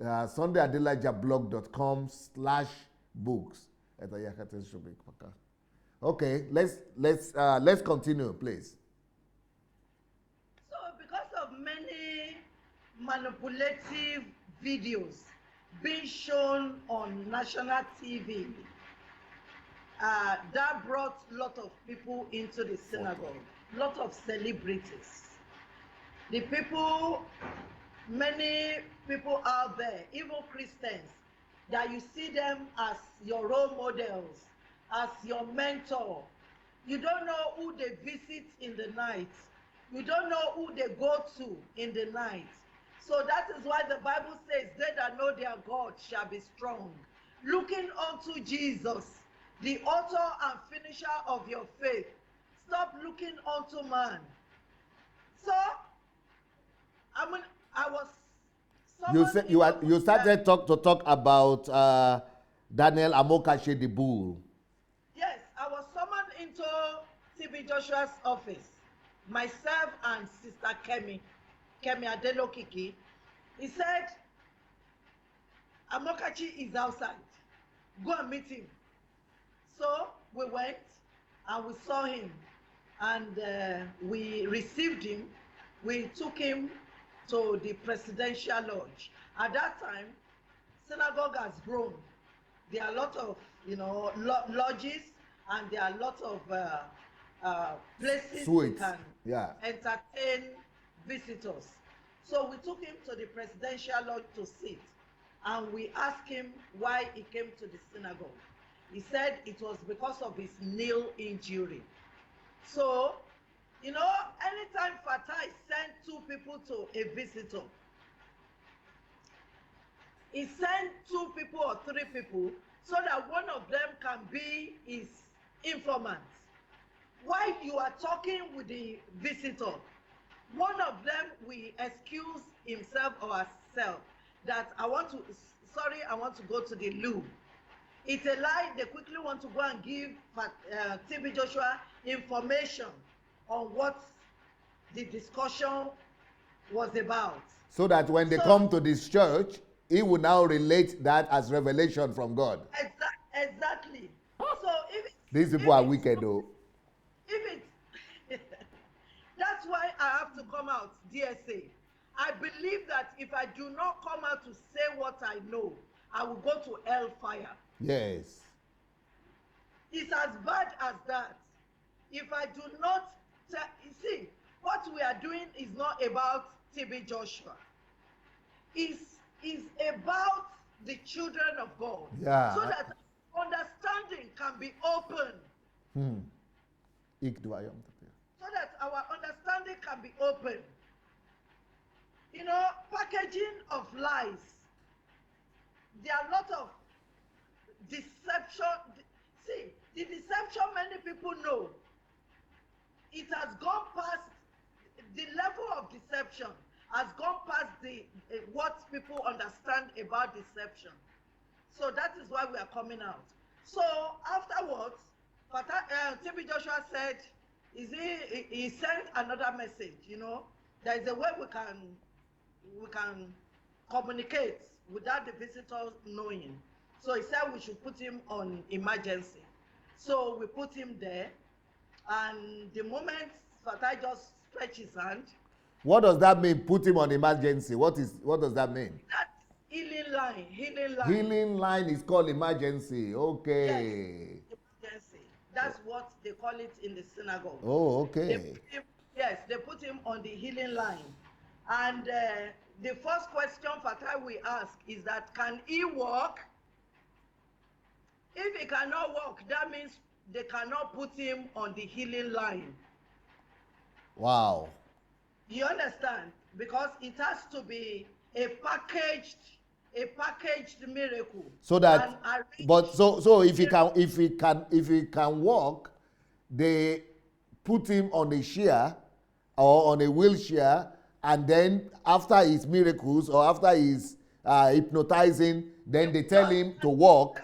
SundayAdelajablog.com/books. Okay, let's continue, please. So, because of many manipulative videos being shown on national TV, that brought a lot of people into the synagogue, a lot of celebrities. The people, many people out there, even Christians, that you see them as your role models, as your mentor. You don't know who they visit in the night. You don't know who they go to in the night. So that is why the Bible says, they that know their God shall be strong. Looking unto Jesus, the author and finisher of your faith. Stop looking unto man. So, I was. You started to talk about Daniel Amokachi the bull. Yes, I was summoned into TB Joshua's office. Myself and Sister Kemi Adelokiki. He said, Amokachi is outside. Go and meet him. So we went and we saw him, and we received him. We took him to the presidential lodge. At that time, synagogue has grown. There are a lot of lodges, and there are a lot of places we can entertain visitors. So we took him to the presidential lodge to sit, and we asked him why he came to the synagogue. He said it was because of his nail injury. So, anytime Fatai sent 2 people to a visitor, he sent 2 people or 3 people so that one of them can be his informant. While you are talking with the visitor, one of them will excuse himself or herself that I want to go to the loo. It's a lie. They quickly want to go and give TB Joshua information on what the discussion was about. So that when they come to this church, he will now relate that as revelation from God. Exactly. So these people are wicked, though. That's why I have to come out, DSA. I believe that if I do not come out to say what I know, I will go to hellfire. Yes. It's as bad as that. If I do not you see, what we are doing is not about TB Joshua. It's about the children of God. Yeah. So that understanding can be open. So that our understanding can be open. Packaging of lies. There are a lot of deception. See, the deception many people know, it has gone past the level of deception, has gone past what people understand about deception. So that is why we are coming out. So afterwards, TB Joshua said, he sent another message. There is a way we can communicate without the visitors knowing. So he said we should put him on emergency. So we put him there, and the moment Fatai just stretched his hand. What does that mean? Put him on emergency. What does that mean? That healing line. Healing line is called emergency. Okay. Yes, emergency. That's what they call it in the synagogue. Oh, okay. They put him on the healing line. And the first question Fatai we ask is that, can he walk? If he cannot walk, that means they cannot put him on the healing line. Wow. You understand? Because it has to be a packaged a packaged miracle. So that, but so if he can walk, they put him on a chair or on a wheelchair, and then after his miracles or after his hypnotizing, then they tell him to walk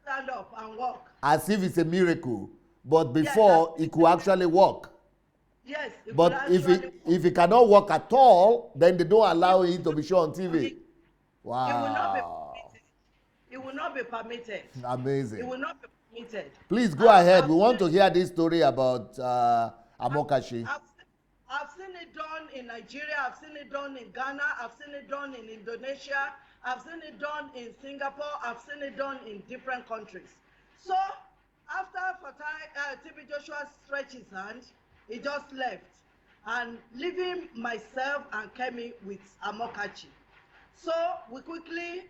stand up and walk as if it's a miracle. But before, he could actually walk. Yes. But if he cannot walk at all, then they don't allow him to be shown on TV. Wow. It will not be permitted. Amazing. It will not be permitted. Please go ahead. We want to hear this story about Amokachi. I've seen it done in Nigeria. I've seen it done in Ghana. I've seen it done in Indonesia. I've seen it done in Singapore. I've seen it done in different countries. So after TB Joshua stretched his hand, he just left and leaving myself and Kemi with Amokachi. So we quickly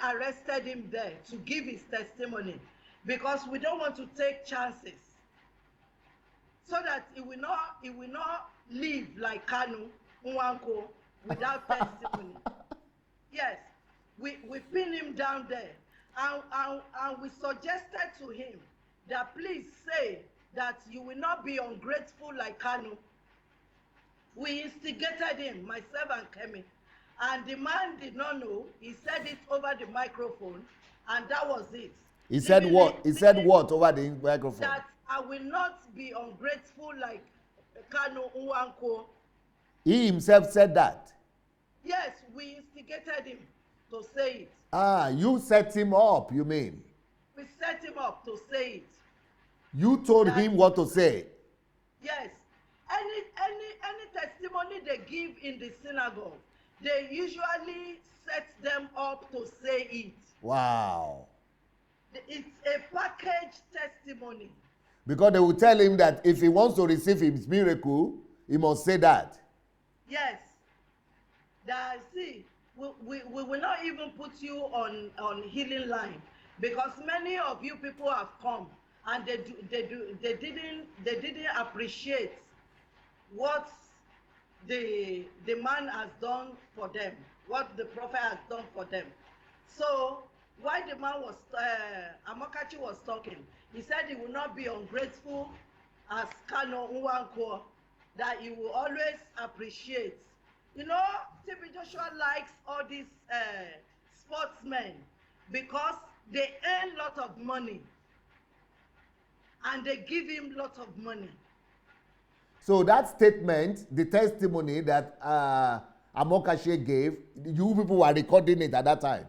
arrested him there to give his testimony, because we don't want to take chances, so that he will not live like Kanu Nwanko without testimony. Yes, we pinned him down there, and we suggested to him that please say that you will not be ungrateful like Kanu. We instigated him, myself and Kemi, and the man did not know. He said it over the microphone, and that was it. He said what? He said what over the microphone? That I will not be ungrateful like Kanu Nwanko. He himself said that? Yes, we instigated him to say it. Ah, you set him up, you mean? We set him up to say it. You told him what to say? Yes. Any testimony they give in the synagogue, they usually set them up to say it. Wow. It's a packaged testimony. Because they will tell him that if he wants to receive his miracle, he must say that. Yes. That, see, we will not even put you on healing line, because many of you people have come and they didn't appreciate what the man has done for them, what the prophet has done for them. So while the man was Amokachi was talking, he said he will not be ungrateful as Kano Nwanko, that he will always appreciate. You know, TB Joshua likes all these sportsmen because they earn lot of money and they give him lot of money. So that statement, the testimony that Amokachi gave, you people were recording it at that time?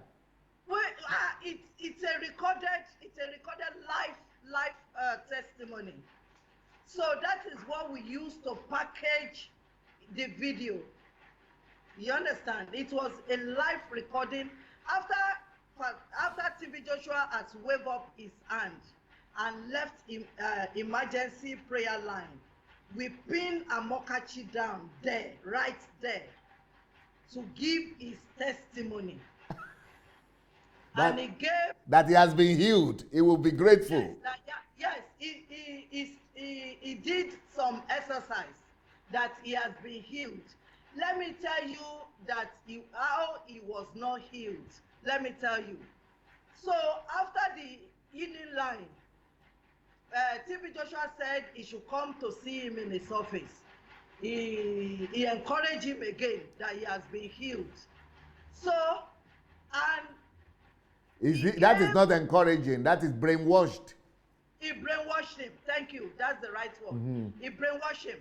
Well, it's a recorded live testimony. So that is what we used to package the video. You understand? It was a live recording. After TB Joshua has waved up his hand and left emergency prayer line, we pinned Amokachi down there, right there, to give his testimony. And he gave that he has been healed. He will be grateful. Yes, he did some exercise that he has been healed. Let me tell you that how he was not healed. Let me tell you. So after the healing line, TB Joshua said he should come to see him in his office. He encouraged him again that he has been healed. So, and that is not encouraging. That is brainwashed. He brainwashed him. Thank you. That's the right word. Mm-hmm. He brainwashed him.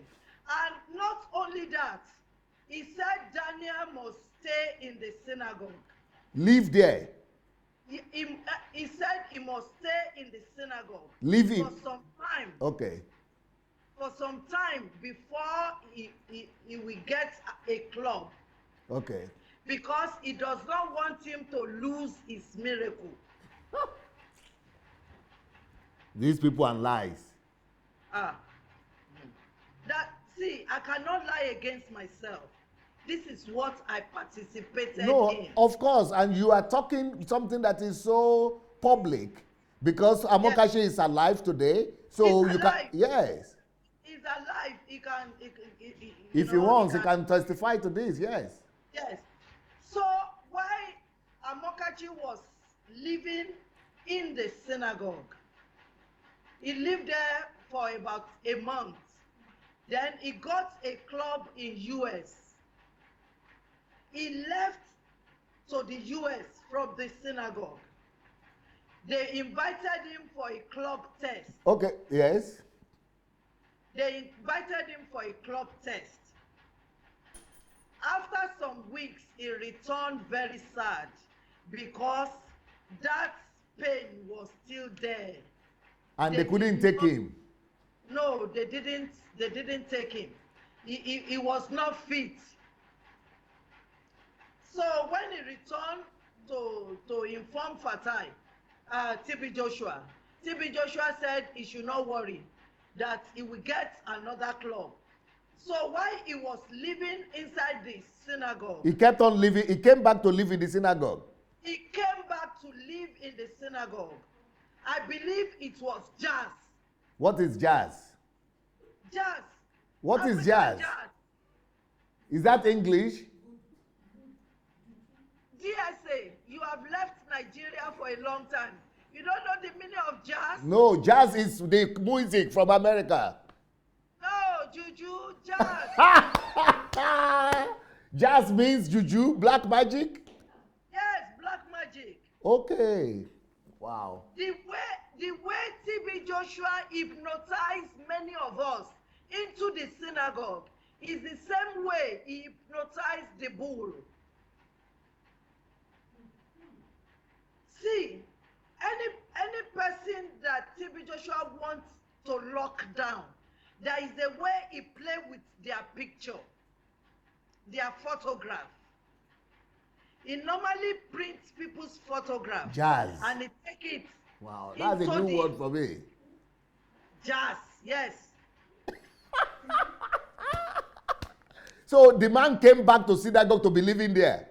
And not only that, he said Daniel must stay in the synagogue. Live there. He said he must stay in the synagogue. Live for some time. Okay. For some time before he will get a club. Okay. Because he does not want him to lose his miracle. These people are lies. See, I cannot lie against myself. This is what I participated in. No, of course. And you are talking something that is so public, because Amokachi is alive today. So you can, yes. He's alive. He can. If he wants, he can testify to this. Yes. Yes. So why Amokachi was living in the synagogue. He lived there for about a month. Then he got a club in US. He left to the US from the synagogue. They invited him for a club test. Okay, yes. They invited him for a club test. After some weeks, he returned very sad because that pain was still there. And they couldn't take him. No, they didn't take him. He was not fit. So when he returned to inform Fatai, TB Joshua said he should not worry, that he will get another club. So while he was living inside the synagogue, He kept on living. He came back to live in the synagogue. he came back to live in the synagogue. I believe it was jazz. What is jazz? Jazz. What African is jazz? Is that English? DSA, you have left Nigeria for a long time. You don't know the meaning of jazz? No, jazz is the music from America. No, juju, jazz. Jazz means juju, black magic? Yes, black magic. Okay. Wow. The way TB Joshua hypnotized many of us into the synagogue is the same way he hypnotized the bull. See, any person that TB Joshua wants to lock down, there is a way he play with their picture, their photograph. He normally prints people's photograph. Jazz. And he take it. Wow, that's a new word for me. Jazz, yes. So the man came back to synagogue to be living there.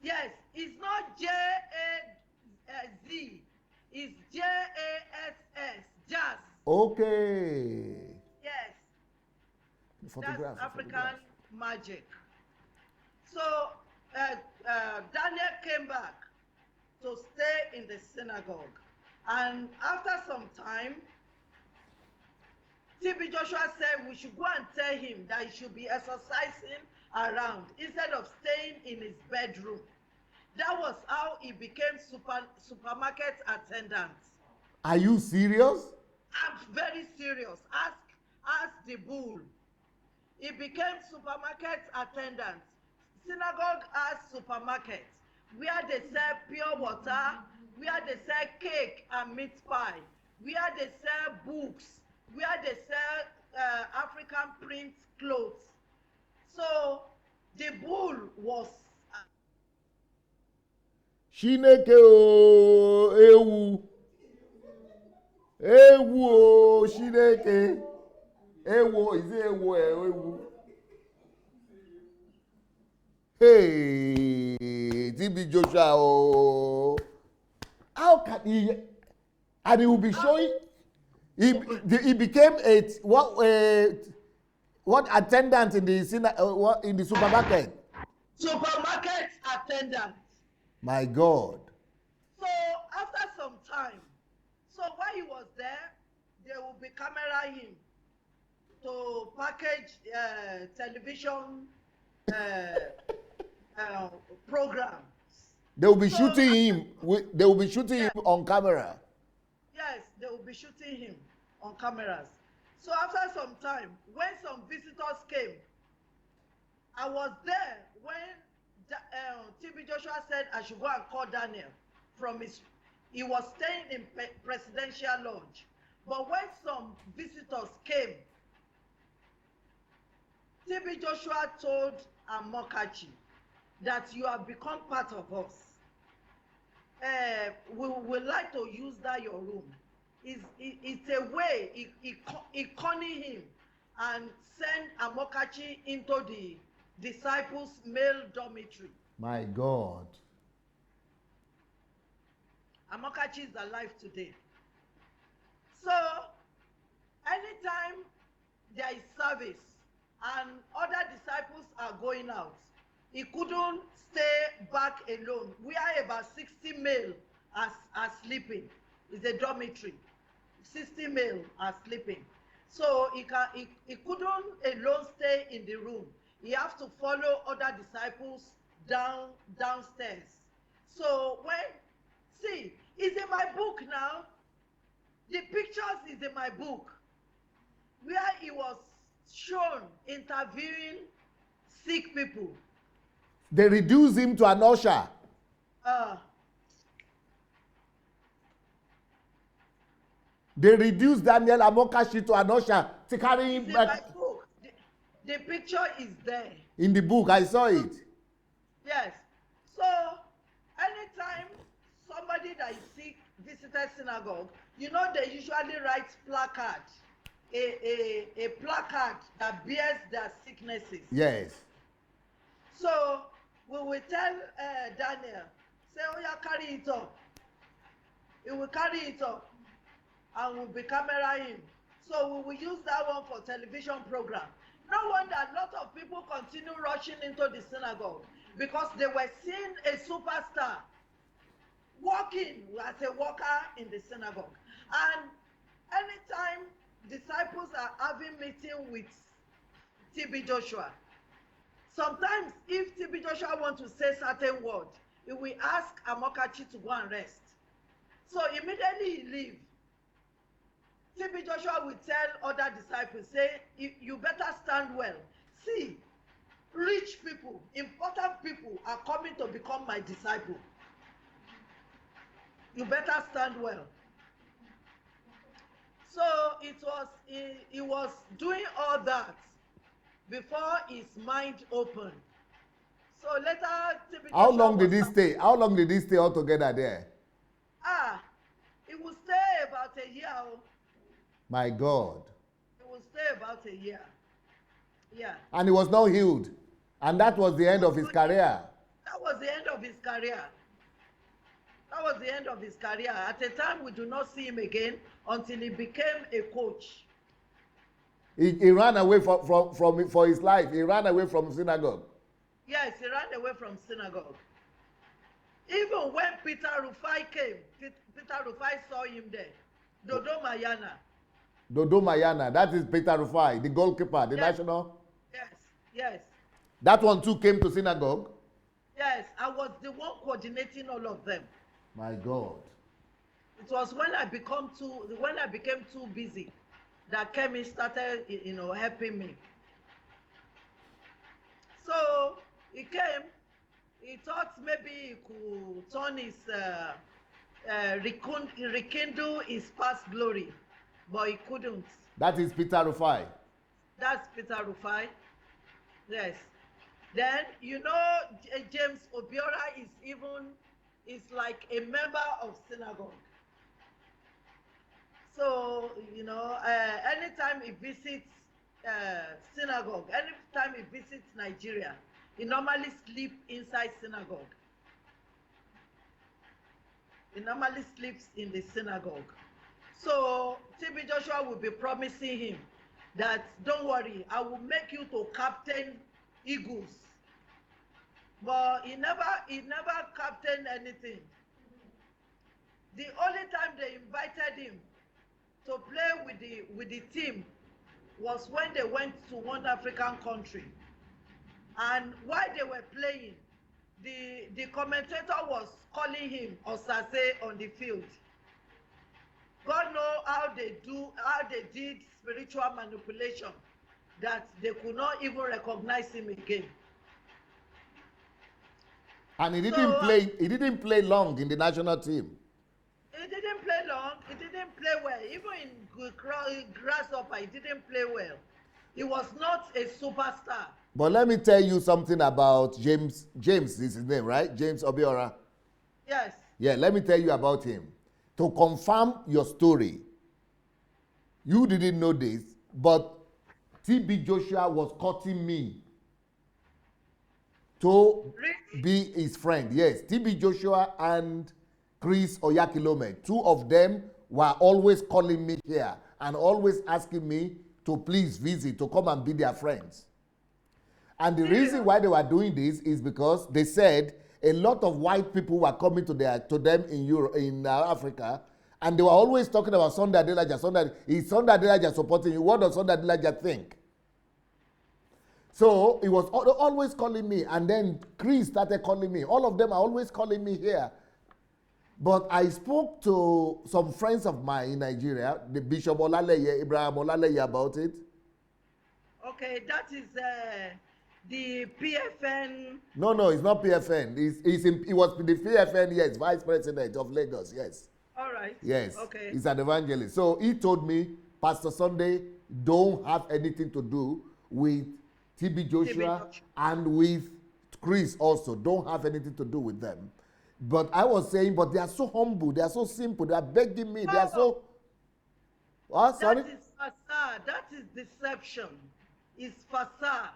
Yes, it's not J-A-Z. It's J-A-S-S. Jazz. Okay. Yes. Photograph. That's African magic. So Daniel came back to stay in the synagogue. And after some time, TB Joshua said we should go and tell him that he should be exercising around instead of staying in his bedroom. That was how he became supermarket attendant. Are you serious? I'm very serious. Ask the bull. He became supermarket attendant. Synagogue has supermarket where they sell pure water, where they sell cake and meat pie, where they sell books, where they sell African print clothes. So the bull was Chineke o ewu. Ewu o Chineke. Ewu, is it ewu ewu? Hey, TB Joshua o. How can he? And he will be showing. He became a what attendant in the supermarket. supermarket attendant. My God. So after some time, so while he was there, they will be camera him to package television programs. They will be shooting him. They will be shooting him on camera. Yes, they will be shooting him on cameras. So after some time, when some visitors came, I was there when TB Joshua said I should go and call Daniel from he was staying in presidential lodge. But when some visitors came, TB Joshua told Amokachi that you have become part of us. We would like to use that your room. It's a way he conning him and send Amokachi into the disciples' male dormitory. My God. Amokachi is alive today. So anytime there is service and other disciples are going out, he couldn't stay back alone. We are about 60 male are sleeping. It's a dormitory. 60 male are sleeping. So he couldn't alone stay in the room. He have to follow other disciples downstairs. So see, it's in my book now. The pictures is in my book where he was shown interviewing sick people. They reduced him to an usher. They reduced Daniel Amokachi to an usher to carry him back. My book. The picture is there. In the book, I saw it. Yes. So, anytime somebody that is sick visited synagogue, you know they usually write placard, a placard that bears their sicknesses. Yes. So, we will tell Daniel, say, oh yeah, carry it up. He will carry it up. And we'll be camera him. So we will use that one for television program. No wonder a lot of people continue rushing into the synagogue because they were seeing a superstar walking as a worker in the synagogue. And anytime disciples are having meeting with TB Joshua, sometimes if TB Joshua wants to say certain word, he will ask Amokachi to go and rest. So immediately he leaves. TB Joshua will tell other disciples, say, you better stand well. See, rich people, important people are coming to become my disciple. You better stand well. So he was doing all that before his mind opened. So later, TB How Joshua long did he stay? How long did he stay altogether there? He will stay about a year. My God. He will stay about a year. Yeah. And he was not healed. And that was the end of his career. That was the end of his career. That was the end of his career. At a time, we do not see him again until he became a coach. He ran away for his life. He ran away from synagogue. Yes, he ran away from synagogue. Even when Peter Rufai came, Peter Rufai saw him there. Dodo Mayana. Dodo Mayana, that is Peter Rufai, the goalkeeper, the national. Yes. That one too came to synagogue? Yes, I was the one coordinating all of them. My God. It was when I became too busy that Kemi started, helping me. So he came, he thought maybe he could turn his, rekindle his past glory, but he couldn't. That is Peter Rufai. That's Peter Rufai. Yes. Then, James Obiora is like a member of synagogue. So, anytime he visits synagogue, anytime he visits Nigeria, he normally sleeps inside synagogue. He normally sleeps in the synagogue. So TB Joshua will be promising him that, don't worry, I will make you to captain Eagles. But he never captained anything. The only time they invited him to play with the team was when they went to one African country. And while they were playing, the commentator was calling him Osase on the field. God knows how they did spiritual manipulation that they could not even recognize him again. And he didn't play long in the national team. He didn't play long, he didn't play well. Even in Grasshopper, he didn't play well. He was not a superstar. But let me tell you something about James. James is his name, right? James Obiora. Yes. Yeah, let me tell you about him. To confirm your story, you didn't know this, but TB Joshua was courting me to be his friend. Yes, TB Joshua and Chris Oyakilome, two of them were always calling me here and always asking me to please visit, to come and be their friends. And the reason why they were doing this is because they said a lot of white people were coming to them in Europe, in Africa, and they were always talking about Sunday Adelaja. Is Sunday Adelaja supporting you? What does Sunday Adelaja think? So he was always calling me, and then Chris started calling me. All of them are always calling me here. But I spoke to some friends of mine in Nigeria, the Bishop Olaleye, Ibrahim Olaleye, about it. Okay, that is the PFN. No, it's not PFN. He was the PFN, yes, Vice President of Lagos, yes. All right. Yes. Okay. He's an evangelist. So he told me, Pastor Sunday, don't have anything to do with TB Joshua and with Chris also. Don't have anything to do with them. But I was saying, but they are so humble, they are so simple, they are begging me, they are so... Oh, sorry? That is facade. That is deception. It's facade.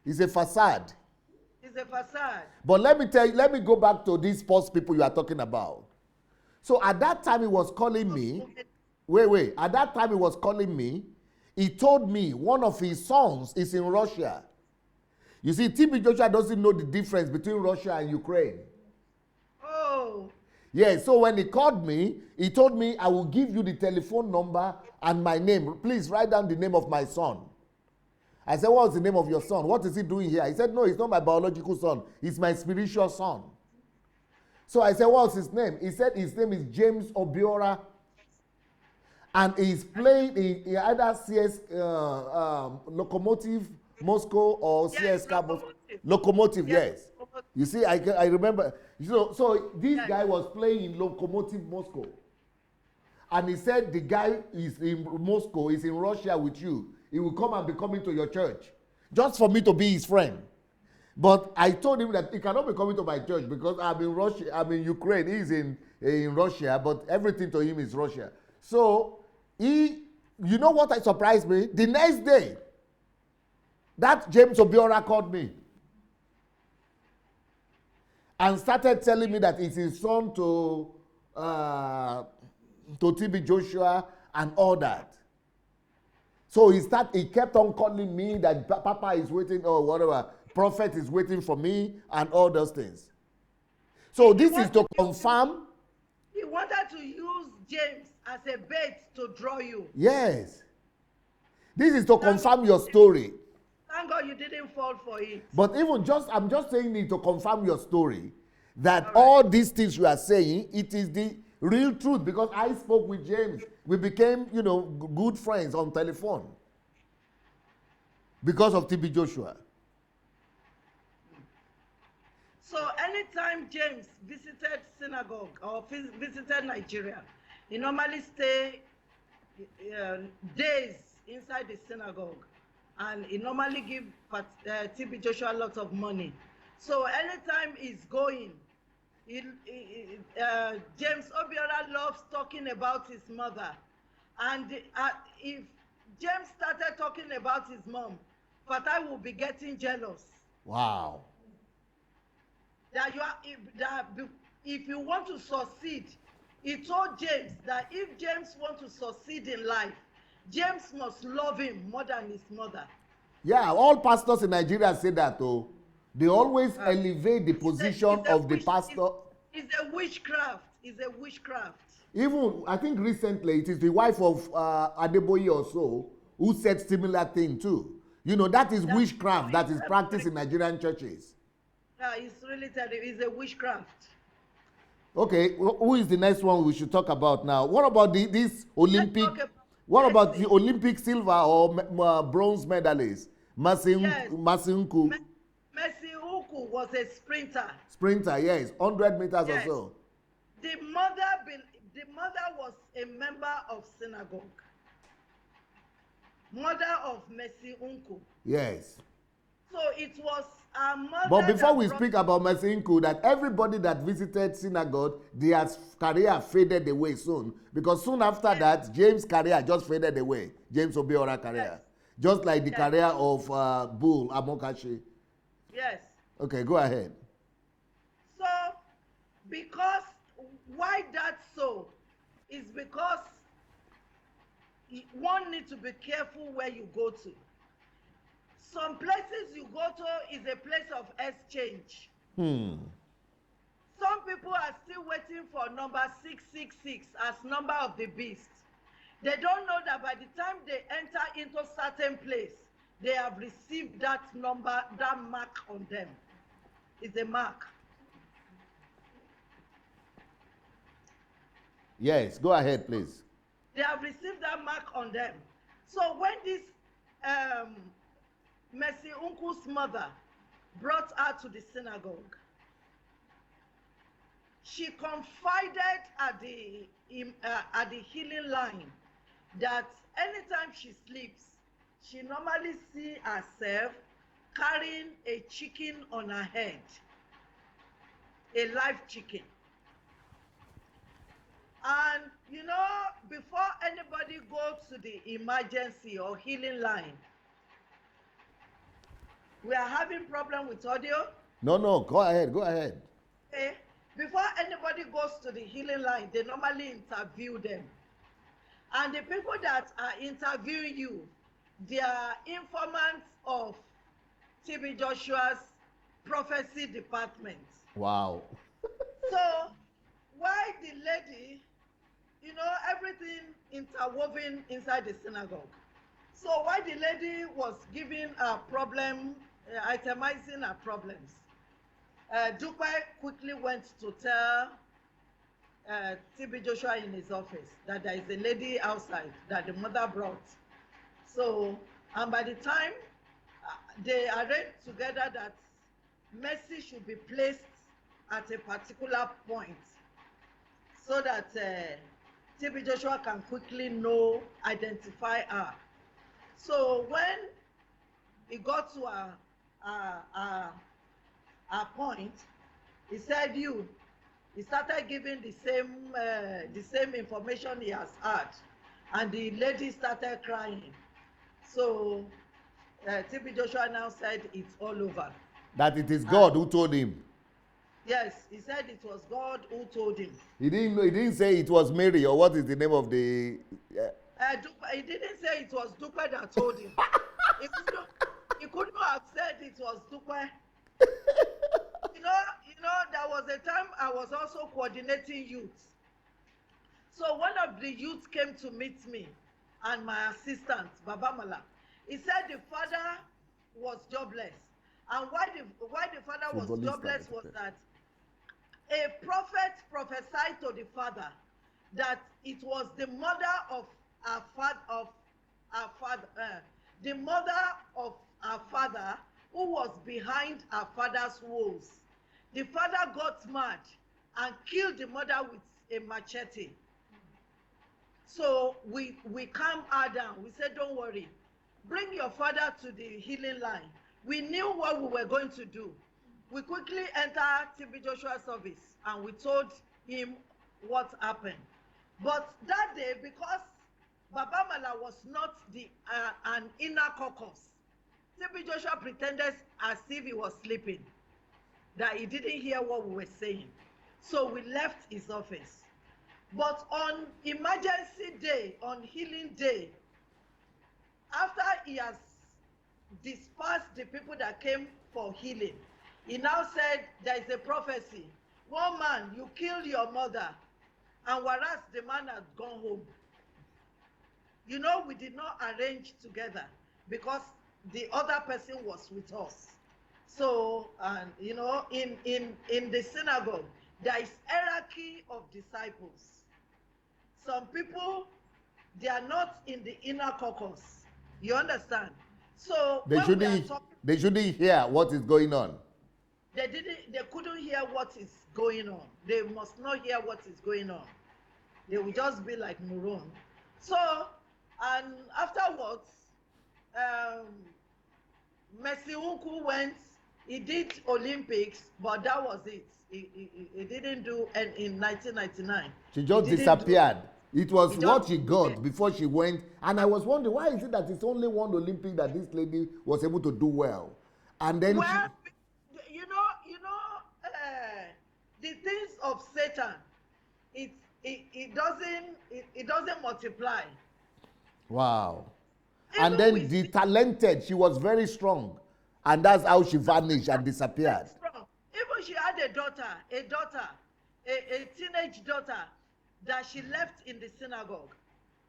It's a facade. It's a facade. But let me go back to these false people you are talking about. So at that time he was calling me, wait, at that time he was calling me, he told me one of his sons is in Russia. You see, TB Joshua doesn't know the difference between Russia and Ukraine. Oh. Yeah, so when he called me, he told me, I will give you the telephone number and my name. Please write down the name of my son. I said, what's the name of your son? What is he doing here? He said, no, he's not my biological son. He's my spiritual son. So I said, what's his name? He said his name is James Obiora. And he's playing in either CS Lokomotiv Moscow or Yes, CSKA Lokomotiv, yes. You see, I remember. So this guy was playing in Lokomotiv Moscow. And he said the guy is in Moscow, is in Russia with you. He will come and be coming to your church. Just for me to be his friend. But I told him that he cannot be coming to my church because I'm in Russia, I'm in Ukraine, he's in Russia, but everything to him is Russia. So you know what surprised me? The next day, that James Obiora called me and started telling me that it's his son to TB Joshua and all that. So he kept on calling me that Papa is waiting or whatever, prophet is waiting for me and all those things. So this is to confirm. He wanted to use James as a bait to draw you. Yes. This is to confirm your story. Thank God you didn't fall for it. But I'm just saying it to confirm your story that all these things you are saying, it is the real truth because I spoke with James. We became, good friends on telephone because of TB Joshua. So anytime James visited synagogue or visited Nigeria, he normally stay days inside the synagogue, and he normally give TB Joshua a lot of money. So anytime he's going, James Obiora loves talking about his mother, and if James started talking about his mom, Fatai will be getting jealous. Wow. If you want to succeed, he told James that if James wants to succeed in life, James must love him more than his mother. Yeah, all pastors in Nigeria say that though. They always elevate the position of the pastor. It's a witchcraft. It's a witchcraft. Even, I think recently, it is the wife of Adeboye or so who said similar thing too. That is witchcraft that is practiced in Nigerian churches. Yeah, it's really terrible. It's a witchcraft. Okay, who is the next one we should talk about now? What about this Olympic? What about the Olympic silver or bronze medalist? Masinku. Mercy Uku was a sprinter. Sprinter, yes, 100 meters or so. The mother was a member of synagogue. Mother of Mercy Unku. Yes. So it was our mother. But before we speak about Mercy Unku, that everybody that visited synagogue, their career faded away soon. Because soon after that, James' career just faded away. James Obiora career. Just like the career of Bull Amokachi. Yes. Okay, go ahead. So, why that so? Is because one needs to be careful where you go to. Some places you go to is a place of exchange. Some people are still waiting for number 666 as number of the beast. They don't know that by the time they enter into certain place, they have received that number, that mark on them. It's a mark. Yes, go ahead, please. They have received that mark on them. So when this Mercy Uncle's mother brought her to the synagogue, she confided at the healing line that anytime she sleeps, she normally see herself carrying a chicken on her head, a live chicken. And you know, before anybody goes to the emergency or healing line, we are having problem with audio. No, go ahead, go ahead. Okay. Before anybody goes to the healing line, they normally interview them. And the people that are interviewing you, they are informants of TB Joshua's prophecy department. Wow. So, why the lady, you know, everything interwoven inside the synagogue. So, why the lady was giving a problem, itemizing her problems, Dupe quickly went to tell TB Joshua in his office that there is a lady outside that the mother brought. So, and by the time they arranged together that Mercy should be placed at a particular point so that TB Joshua can quickly identify her. So when he got to a point, he said, he started giving the same information he has had, and the lady started crying. So TB Joshua now said it's all over. That it is God who told him. Yes, he said it was God who told him. He didn't say it was Mary, or what is the name of the He didn't say it was Dupe that told him. He couldn't have said it was Dupe. You know, there was a time I was also coordinating youth. So one of the youths came to meet me and my assistant, Baba Mala. He said the father was jobless. And why the father was jobless was that a prophet prophesied to the father that it was the mother of our father, the mother of our father who was behind our father's woes. The father got mad and killed the mother with a machete. So we calmed her down. We said, don't worry, bring your father to the healing line. We knew what we were going to do. We quickly entered TB Joshua's office and we told him what happened. But that day, because Baba Mala was not an inner caucus, TB Joshua pretended as if he was sleeping, that he didn't hear what we were saying. So we left his office. But on emergency day, on healing day, after he has dispersed the people that came for healing, he now said there is a prophecy. One man, you killed your mother, and whereas the man had gone home. You know, we did not arrange together because the other person was with us. So, and you know, in the synagogue, there is hierarchy of disciples. Some people, they are not in the inner caucus. You understand? So they shouldn't hear what is going on. They couldn't hear what is going on. They must not hear what is going on. They will just be like Muron. So, and afterwards, Mercy Uncle went, he did Olympics, but that was it. He didn't do, and in 1999. She just disappeared. It was what she got before she went. And I was wondering, why is it that it's only one Olympic that this lady was able to do well? And then you know, the things of Satan, it doesn't multiply. Wow. And then the talented, she was very strong. And that's how she vanished and disappeared. Strong. Even she had a daughter, a teenage daughter that she left in the synagogue.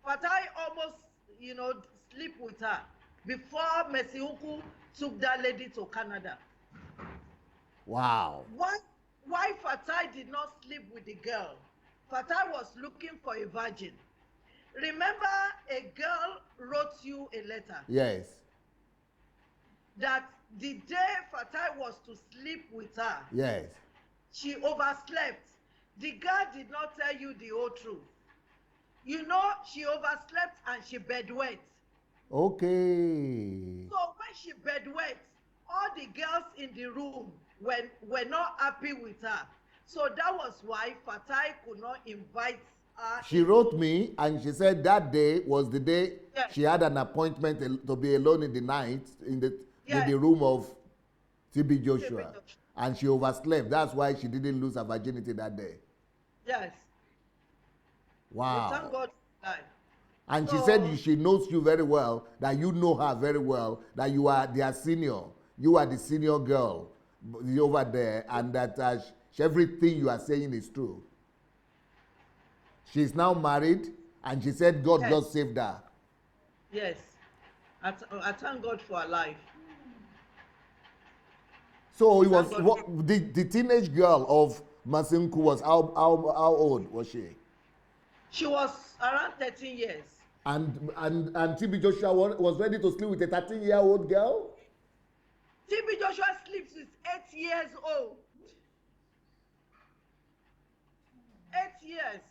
Fatai almost, sleep with her before Messi Uku took that lady to Canada. Wow. Why Fatai did not sleep with the girl? Fatai was looking for a virgin. Remember, a girl wrote you a letter. Yes. That the day Fatai was to sleep with her, yes, she overslept. The girl did not tell you the whole truth. She overslept and she bedwet. Okay. So when she bedwet, all the girls in the room were not happy with her. So that was why Fatai could not invite her. She wrote me and she said that day was the day she had an appointment to be alone in the night in the room of TB Joshua. And she overslept. That's why she didn't lose her virginity that day. Yes. Wow. Thank God. And she said she knows you very well, that you know her very well, that you are their senior. You are the senior girl over there, and that everything you are saying is true. She's now married, and she said God just saved her. Yes. I thank God for her life. So it was the teenage girl of Masinku was how old was she? She was around 13 years. And TB Joshua was ready to sleep with a 13-year-old girl? TB Joshua sleeps with 8 years old. 8 years.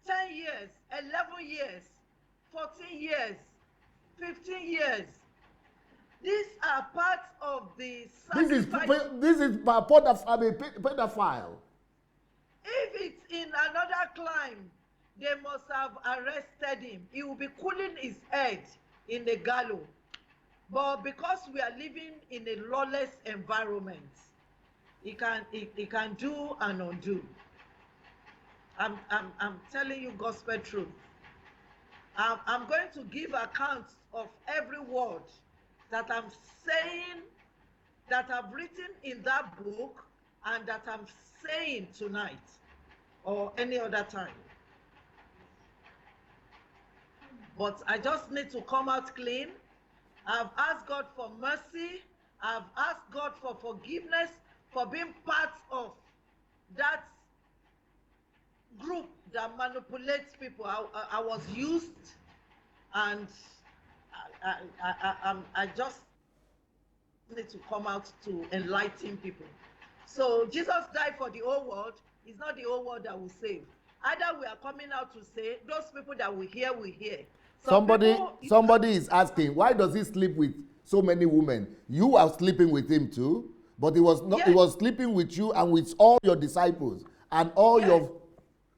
10 years. 11 years. 14 years. 15 years. These are parts of the sacrifice. This is pedophile. If it's in another clime, they must have arrested him. He will be cooling his head in the gallows. But because we are living in a lawless environment, he can do and undo. I'm telling you gospel truth. I'm going to give account of every word that I'm saying, that I've written in that book, and that I'm saying tonight or any other time. But I just need to come out clean. I've asked God for mercy. I've asked God for forgiveness for being part of that group that manipulates people. I was used, and I just need to come out to enlighten people. So Jesus died for the whole world. It's not the whole world that will save. Either we are coming out to say, those people that we hear, we hear. Somebody is asking, why does he sleep with so many women? You are sleeping with him too, but he was not. Yes. He was sleeping with you and with all your disciples and all your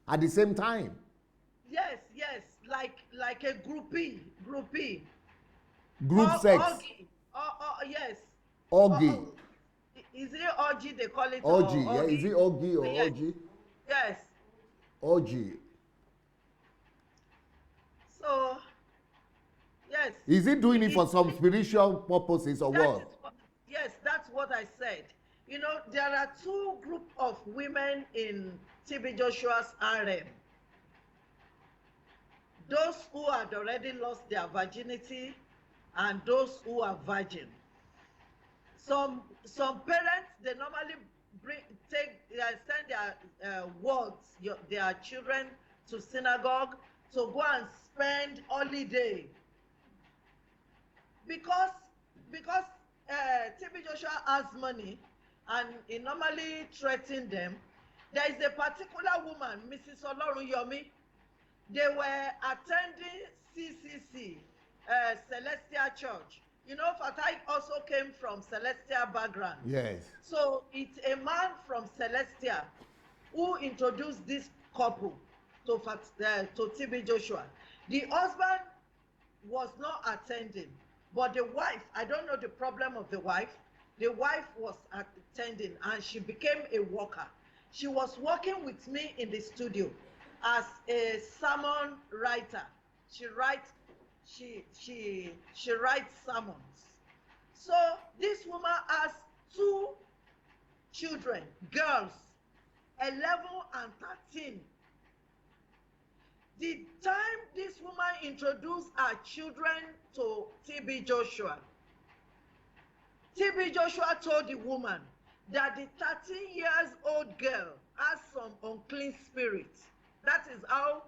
at the same time. Yes, like a groupie. Group sex. Yes. Orgy. Is it orgy they call it? Orgy, yeah. Is it orgy or orgy? Yes. Orgy. So, yes. Is he doing it for some spiritual purposes or what? Yes, that's what I said. There are two groups of women in TB Joshua's RM. Those who had already lost their virginity and those who are virgin. Some parents, they normally send their their children to synagogue to go and spend holiday, because TB Joshua has money and he normally threatens them. There is a particular woman, Mrs. Olorunyomi. They were attending CCC, Celestial Church. Fatai also came from Celestial background. Yes. So it's a man from Celestial who introduced this couple to TB Joshua. The husband was not attending, but the wife, I don't know the problem of the wife. The wife was attending, and she became a worker. She was working with me in the studio as a sermon writer. She writes she writes sermons. So this woman has two children, girls, 11 and 13. The time this woman introduced her children to TB Joshua, TB Joshua told the woman that the 13 years old girl has some unclean spirit. That is how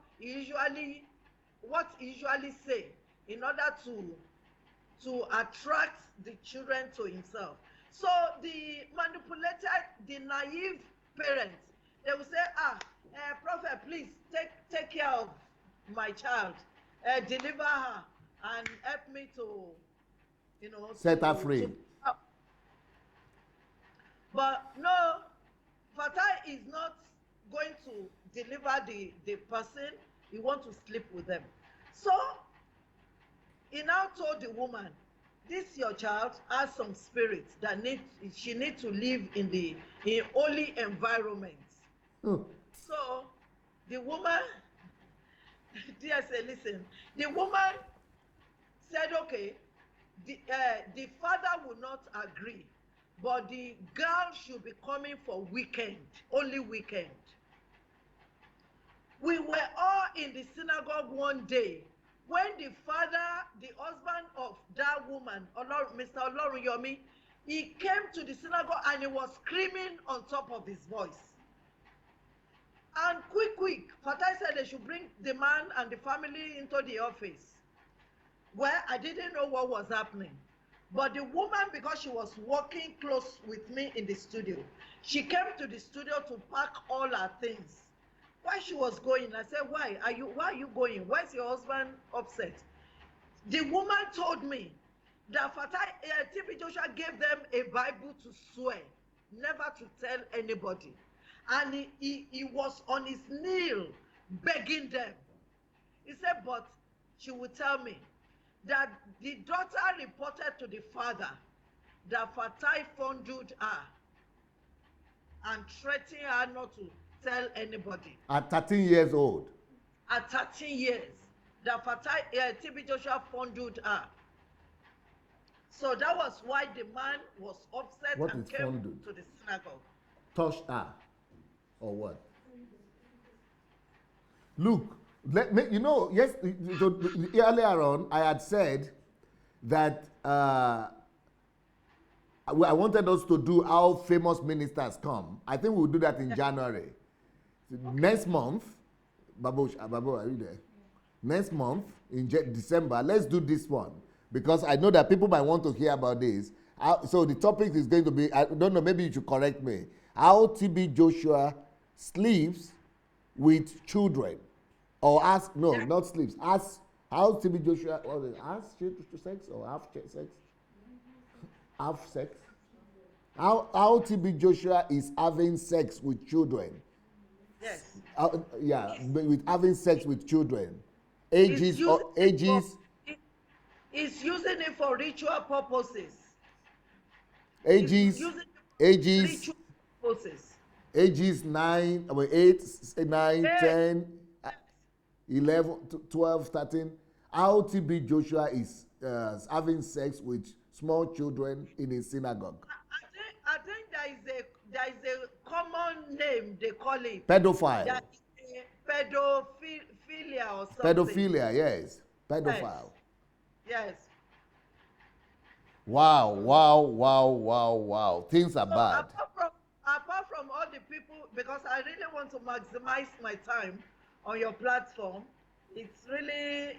what he usually say in order to attract the children to himself. So the manipulated, the naive parents, they will say, prophet, please take care of my child, deliver her, and help me to, set her free. But no, Fatai is not going to deliver the person. He wants to sleep with them. So he now told the woman, this your child has some spirits that she needs to live in holy environments. So the woman, dear say, listen, the woman said, okay, the father will not agree, but the girl should be coming for weekend, only weekend. We were all in the synagogue one day when the father, the husband of that woman, Mr. Oloriyomi, he came to the synagogue and he was screaming on top of his voice. And quick, Fatai said they should bring the man and the family into the office. Well, I didn't know what was happening. But the woman, because she was working close with me in the studio, she came to the studio to pack all her things. Why she was going, I said, why are you going? Why is your husband upset? The woman told me that TB Joshua gave them a Bible to swear, never to tell anybody. And he was on his knee begging them. He said, but she would tell me that the daughter reported to the father that Fatai fondled her and threatened her not to tell anybody. At 13 years old? At 13 years. That Fatai, TB Joshua fondled her. So that was why the man was upset and came fondled? To the synagogue. Touched her? Or what? Look, yes, earlier on, I had said that I wanted us to do how famous ministers come. I think we'll do that in January. Next month, Babu, are you there? Next month, in December, let's do this one. Because I know that people might want to hear about this. So the topic is going to be, I don't know, maybe you should correct me. How TB Joshua sleeps with children. Or not sleeps. How TB Joshua, what is it? Sex or half sex? Half sex? How TB Joshua is having sex with children. Yes. With having sex with children. Ages. He's using it for ritual purposes. Ages. Ritual purposes. Ages 9, 8, 9, 10, 11, 12, 13. How TB Joshua is having sex with small children in a synagogue. I think there is a common name they call it. Pedophile. Pedophilia or something. Pedophilia, yes. Pedophile. Yes. Wow. Things are bad. Apart from all the people, because I really want to maximize my time on your platform, it's really,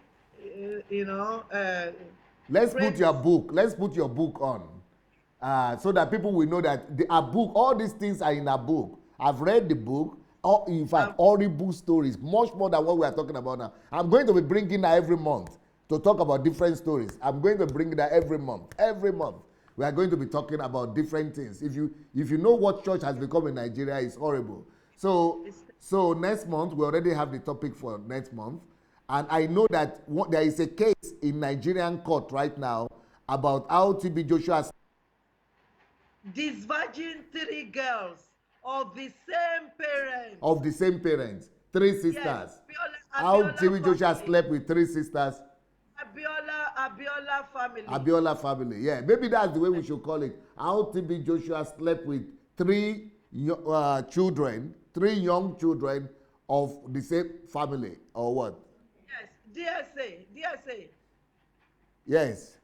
Let's put your book on, so that people will know that a book, all these things are in a book. I've read the book. In fact, horrible stories, much more than what we are talking about now. I'm going to be bringing that every month to talk about different stories. I'm going to bring that every month. Every month, we are going to be talking about different things. If you know what church has become in Nigeria, it's horrible. So next month, we already have the topic for next month. And I know that there is a case in Nigerian court right now about how TB Joshua. These virgin 3 girls of the same parents. 3 sisters. Yes. How TB Joshua slept with 3 sisters. Abiola Abiola family. Abiola family. Yeah, maybe that's the way we should call it. How TB Joshua slept with three children, three young children of the same family, or what? Yes, DSA. Yes.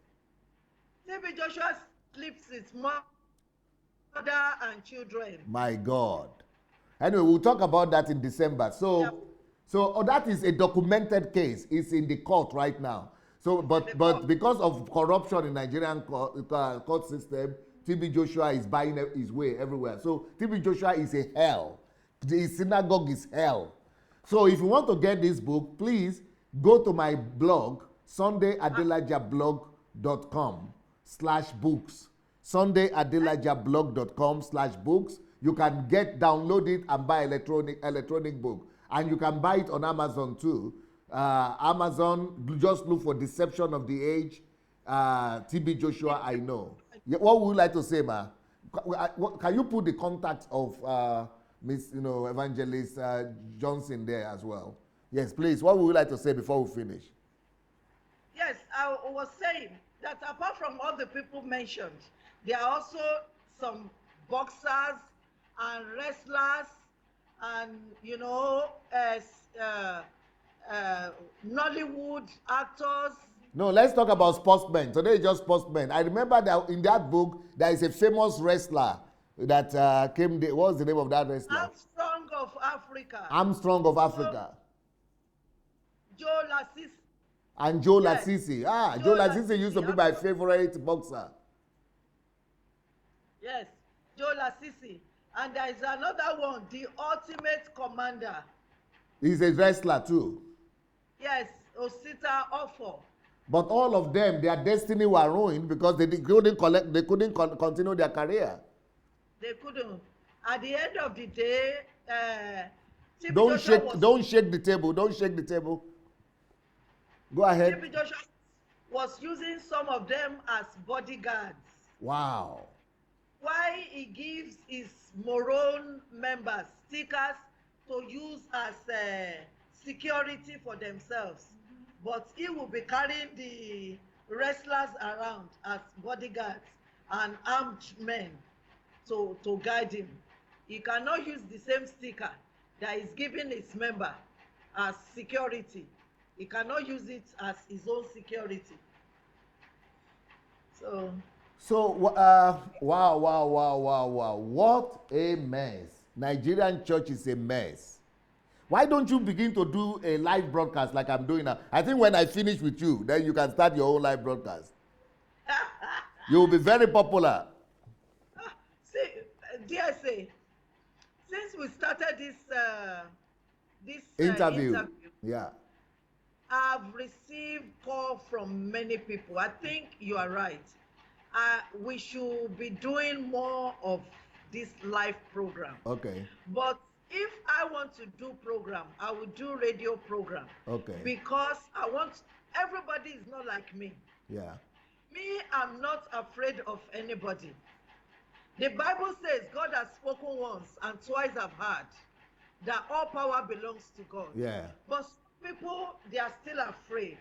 TB Joshua sleeps with mother and children. My God. Anyway, we'll talk about that in December. So that is a documented case. It's in the court right now. So, but because of corruption in Nigerian court system, TB Joshua is buying his way everywhere. So TB Joshua is a hell. The synagogue is hell. So if you want to get this book, please go to my blog, sundayadelajablog.com/books. sundayadelajablog.com/books. You can download it and buy electronic book. And you can buy it on Amazon too. Amazon, just look for Deception of the Age, TB Joshua, I know. Yeah, what would you like to say, ma? Can you put the contact of Miss, Evangelist Johnson there as well? Yes, please. What would you like to say before we finish? Yes, I was saying that apart from all the people mentioned, there are also some boxers and wrestlers and Nollywood actors. No, let's talk about sportsmen. Today is just sportsmen. I remember that in that book there is a famous wrestler that came there. What's the name of that wrestler? Armstrong of Africa. Armstrong of Africa. Joe Lasisi. And Joe Lasisi. Joe Lasisi used to be my favorite boxer. Yes, Joe Lasisi. And there is another one, the Ultimate Commander. He's a wrestler too. Yes, Osita Ofo. But all of them, their destiny was ruined because they couldn't continue their career. They couldn't. At the end of the day, don't shake the table. Don't shake the table. Go ahead. TB Joshua was using some of them as bodyguards. Wow. Why he gives his Moron members stickers to use as security for themselves, but he will be carrying the wrestlers around as bodyguards and armed men to guide him. He cannot use the same sticker that is giving his member as security. He cannot use it as his own security. So wow. What a mess. Nigerian church is a mess. Why don't you begin to do a live broadcast like I'm doing now? I think when I finish with you, then you can start your own live broadcast. You will be very popular. See, DSA, since we started this interview, yeah, I've received call from many people. I think you are right. We should be doing more of this live program. Okay. But if I want to do program, I will do radio program. Okay. Because everybody is not like me. Yeah. Me, I'm not afraid of anybody. The Bible says God has spoken once and twice I've heard that all power belongs to God. Yeah. But people, they are still afraid.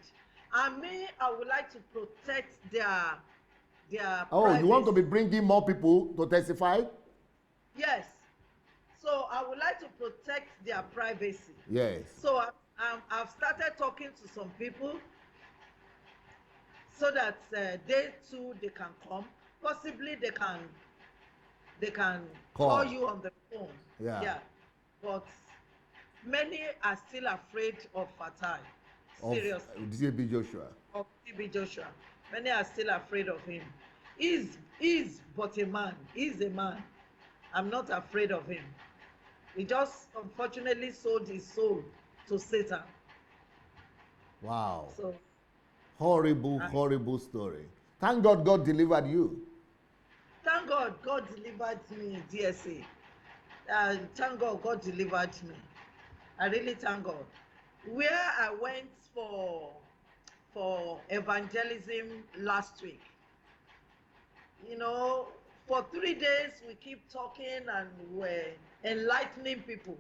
And me, I would like to protect their privacy. You want to be bringing more people to testify? Yes. So I would like to protect their privacy. Yes. So I've started talking to some people so that they too, they can come. Possibly they can call you on the phone. Yeah. But many are still afraid of Fatai. Seriously. TB Joshua. Of TB Joshua. Many are still afraid of him. He's but a man. He's a man. I'm not afraid of him. He just unfortunately sold his soul to Satan. Wow. So horrible story. Thank God God delivered you. Thank God God delivered me, DSA. Thank God God delivered me. I really thank God. Where I went for evangelism last week, for 3 days we keep talking and we're enlightening people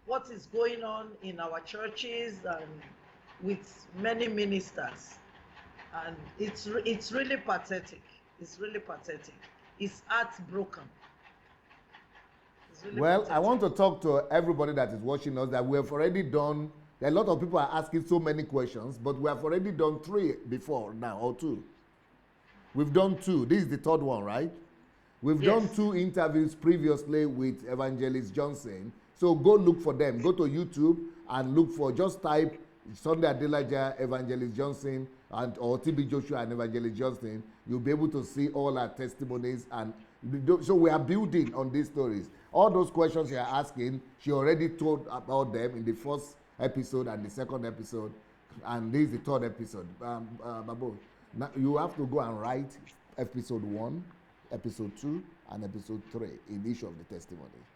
what is going on in our churches and with many ministers. And it's really pathetic. It's really pathetic. It's heartbroken. It's really Well, I pathetic. want to talk to everybody that is watching us that we have already done. A lot of people are asking so many questions, but we have already done 3 before now, or 2. We've done 2. This is the 3rd one, right? We've done Yes. 2 interviews previously with Evangelist Johnson. So go look for them. Go to YouTube and look for, just type Sunday Adelaja, Evangelist Johnson, and or TB Joshua and Evangelist Johnson. You'll be able to see all our testimonies. And so we are building on these stories. All those questions you are asking, she already told about them in the 1st episode and the 2nd episode. And this is the 3rd episode. Babu, now you have to go and write episode 1, episode 2, and episode 3 in each of the testimonies.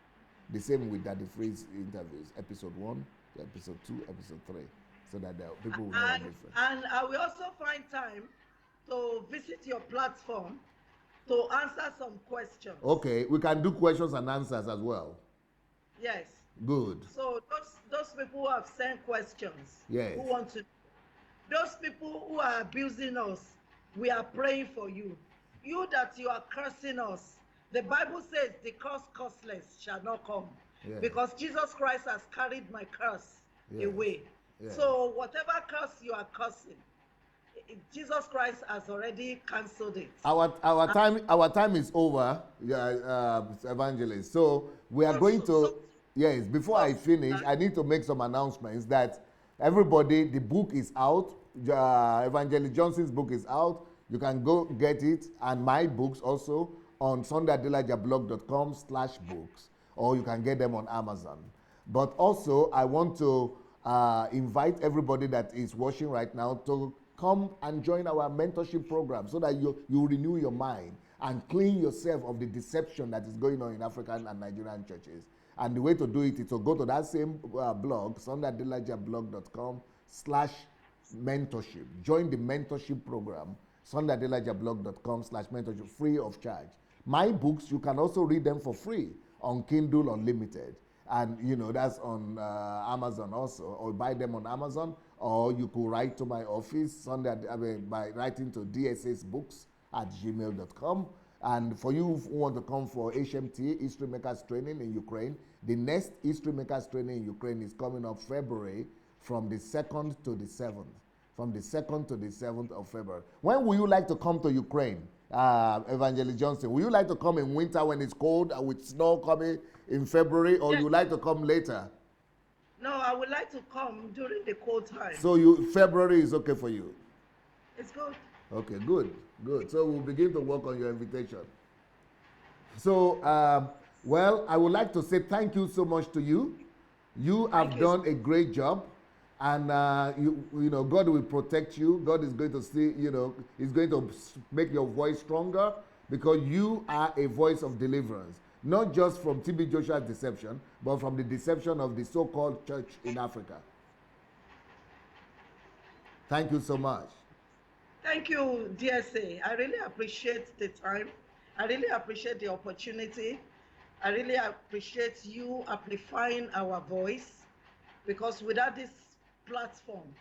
The same with Daddy Freeze interviews, episode 1, episode 2, episode 3, so that the people will know the difference. And I will also find time to visit your platform to answer some questions. Okay, we can do questions and answers as well. Yes. Good. So those people who have sent questions, Yes. who want to, those people who are abusing us, we are praying for you. You that you are cursing us, the Bible says the curseless shall not come, Yes. because Jesus Christ has carried my curse Yes. away. Yes. So whatever curse you are cursing, Jesus Christ has already cancelled it. Our time is over, Evangelist. So we are going to, yes, before I finish, I need to make some announcements that everybody, the book is out. Evangelist Johnson's book is out. You can go get it, and my books also on sundayadelajablog.com/books, or you can get them on Amazon. But also, I want to invite everybody that is watching right now to come and join our mentorship program, so that you renew your mind and clean yourself of the deception that is going on in African and Nigerian churches. And the way to do it is to go to that same blog, sundayadelajablog.com/mentorship. Join the mentorship program, sundayadelajablog.com/mentorship, free of charge. My books, you can also read them for free on Kindle Unlimited. And that's on Amazon also, or buy them on Amazon, or you could write to my office by writing to dssbooks@gmail.com. And for you who want to come for HMT, History Makers Training in Ukraine, the next History Makers Training in Ukraine is coming up February, from the 2nd to the 7th. From the 2nd to the 7th of February. When would you like to come to Ukraine, Evangelist Johnson? Would you like to come in winter when it's cold and with snow coming in February, or Yes. you like to come later? No, I would like to come during the cold time. So February is okay for you? It's good. Okay, good. So we'll begin to work on your invitation. So, well, I would like to say thank you so much to you. You have done a great job, and God will protect you. God is going to see, He's going to make your voice stronger, because you are a voice of deliverance, not just from TB Joshua's deception, but from the deception of the so-called church in Africa. Thank you so much. Thank you, DSA. I really appreciate the time. I really appreciate the opportunity. I really appreciate you amplifying our voice, because without this platform,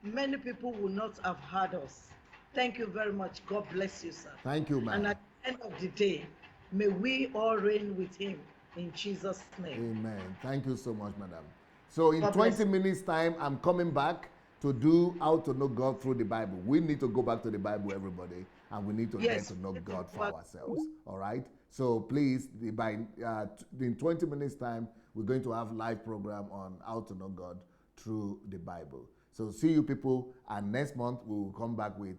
many people would not have heard us. Thank you very much. God bless you, sir. Thank you, ma'am. And at the end of the day, may we all reign with him in Jesus' name. Amen. Thank you so much, madam. So in God 20 bless. minutes time, I'm coming back to do how to know God through the Bible. We need to go back to the Bible, everybody, and we need to Yes. get to know God for ourselves. All right? So please, in 20 minutes time, we're going to have live program on how to know God through the Bible. So see you people, and next month we will come back with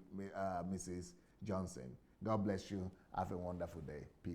Mrs. Johnson. God bless you. Have a wonderful day. Peace.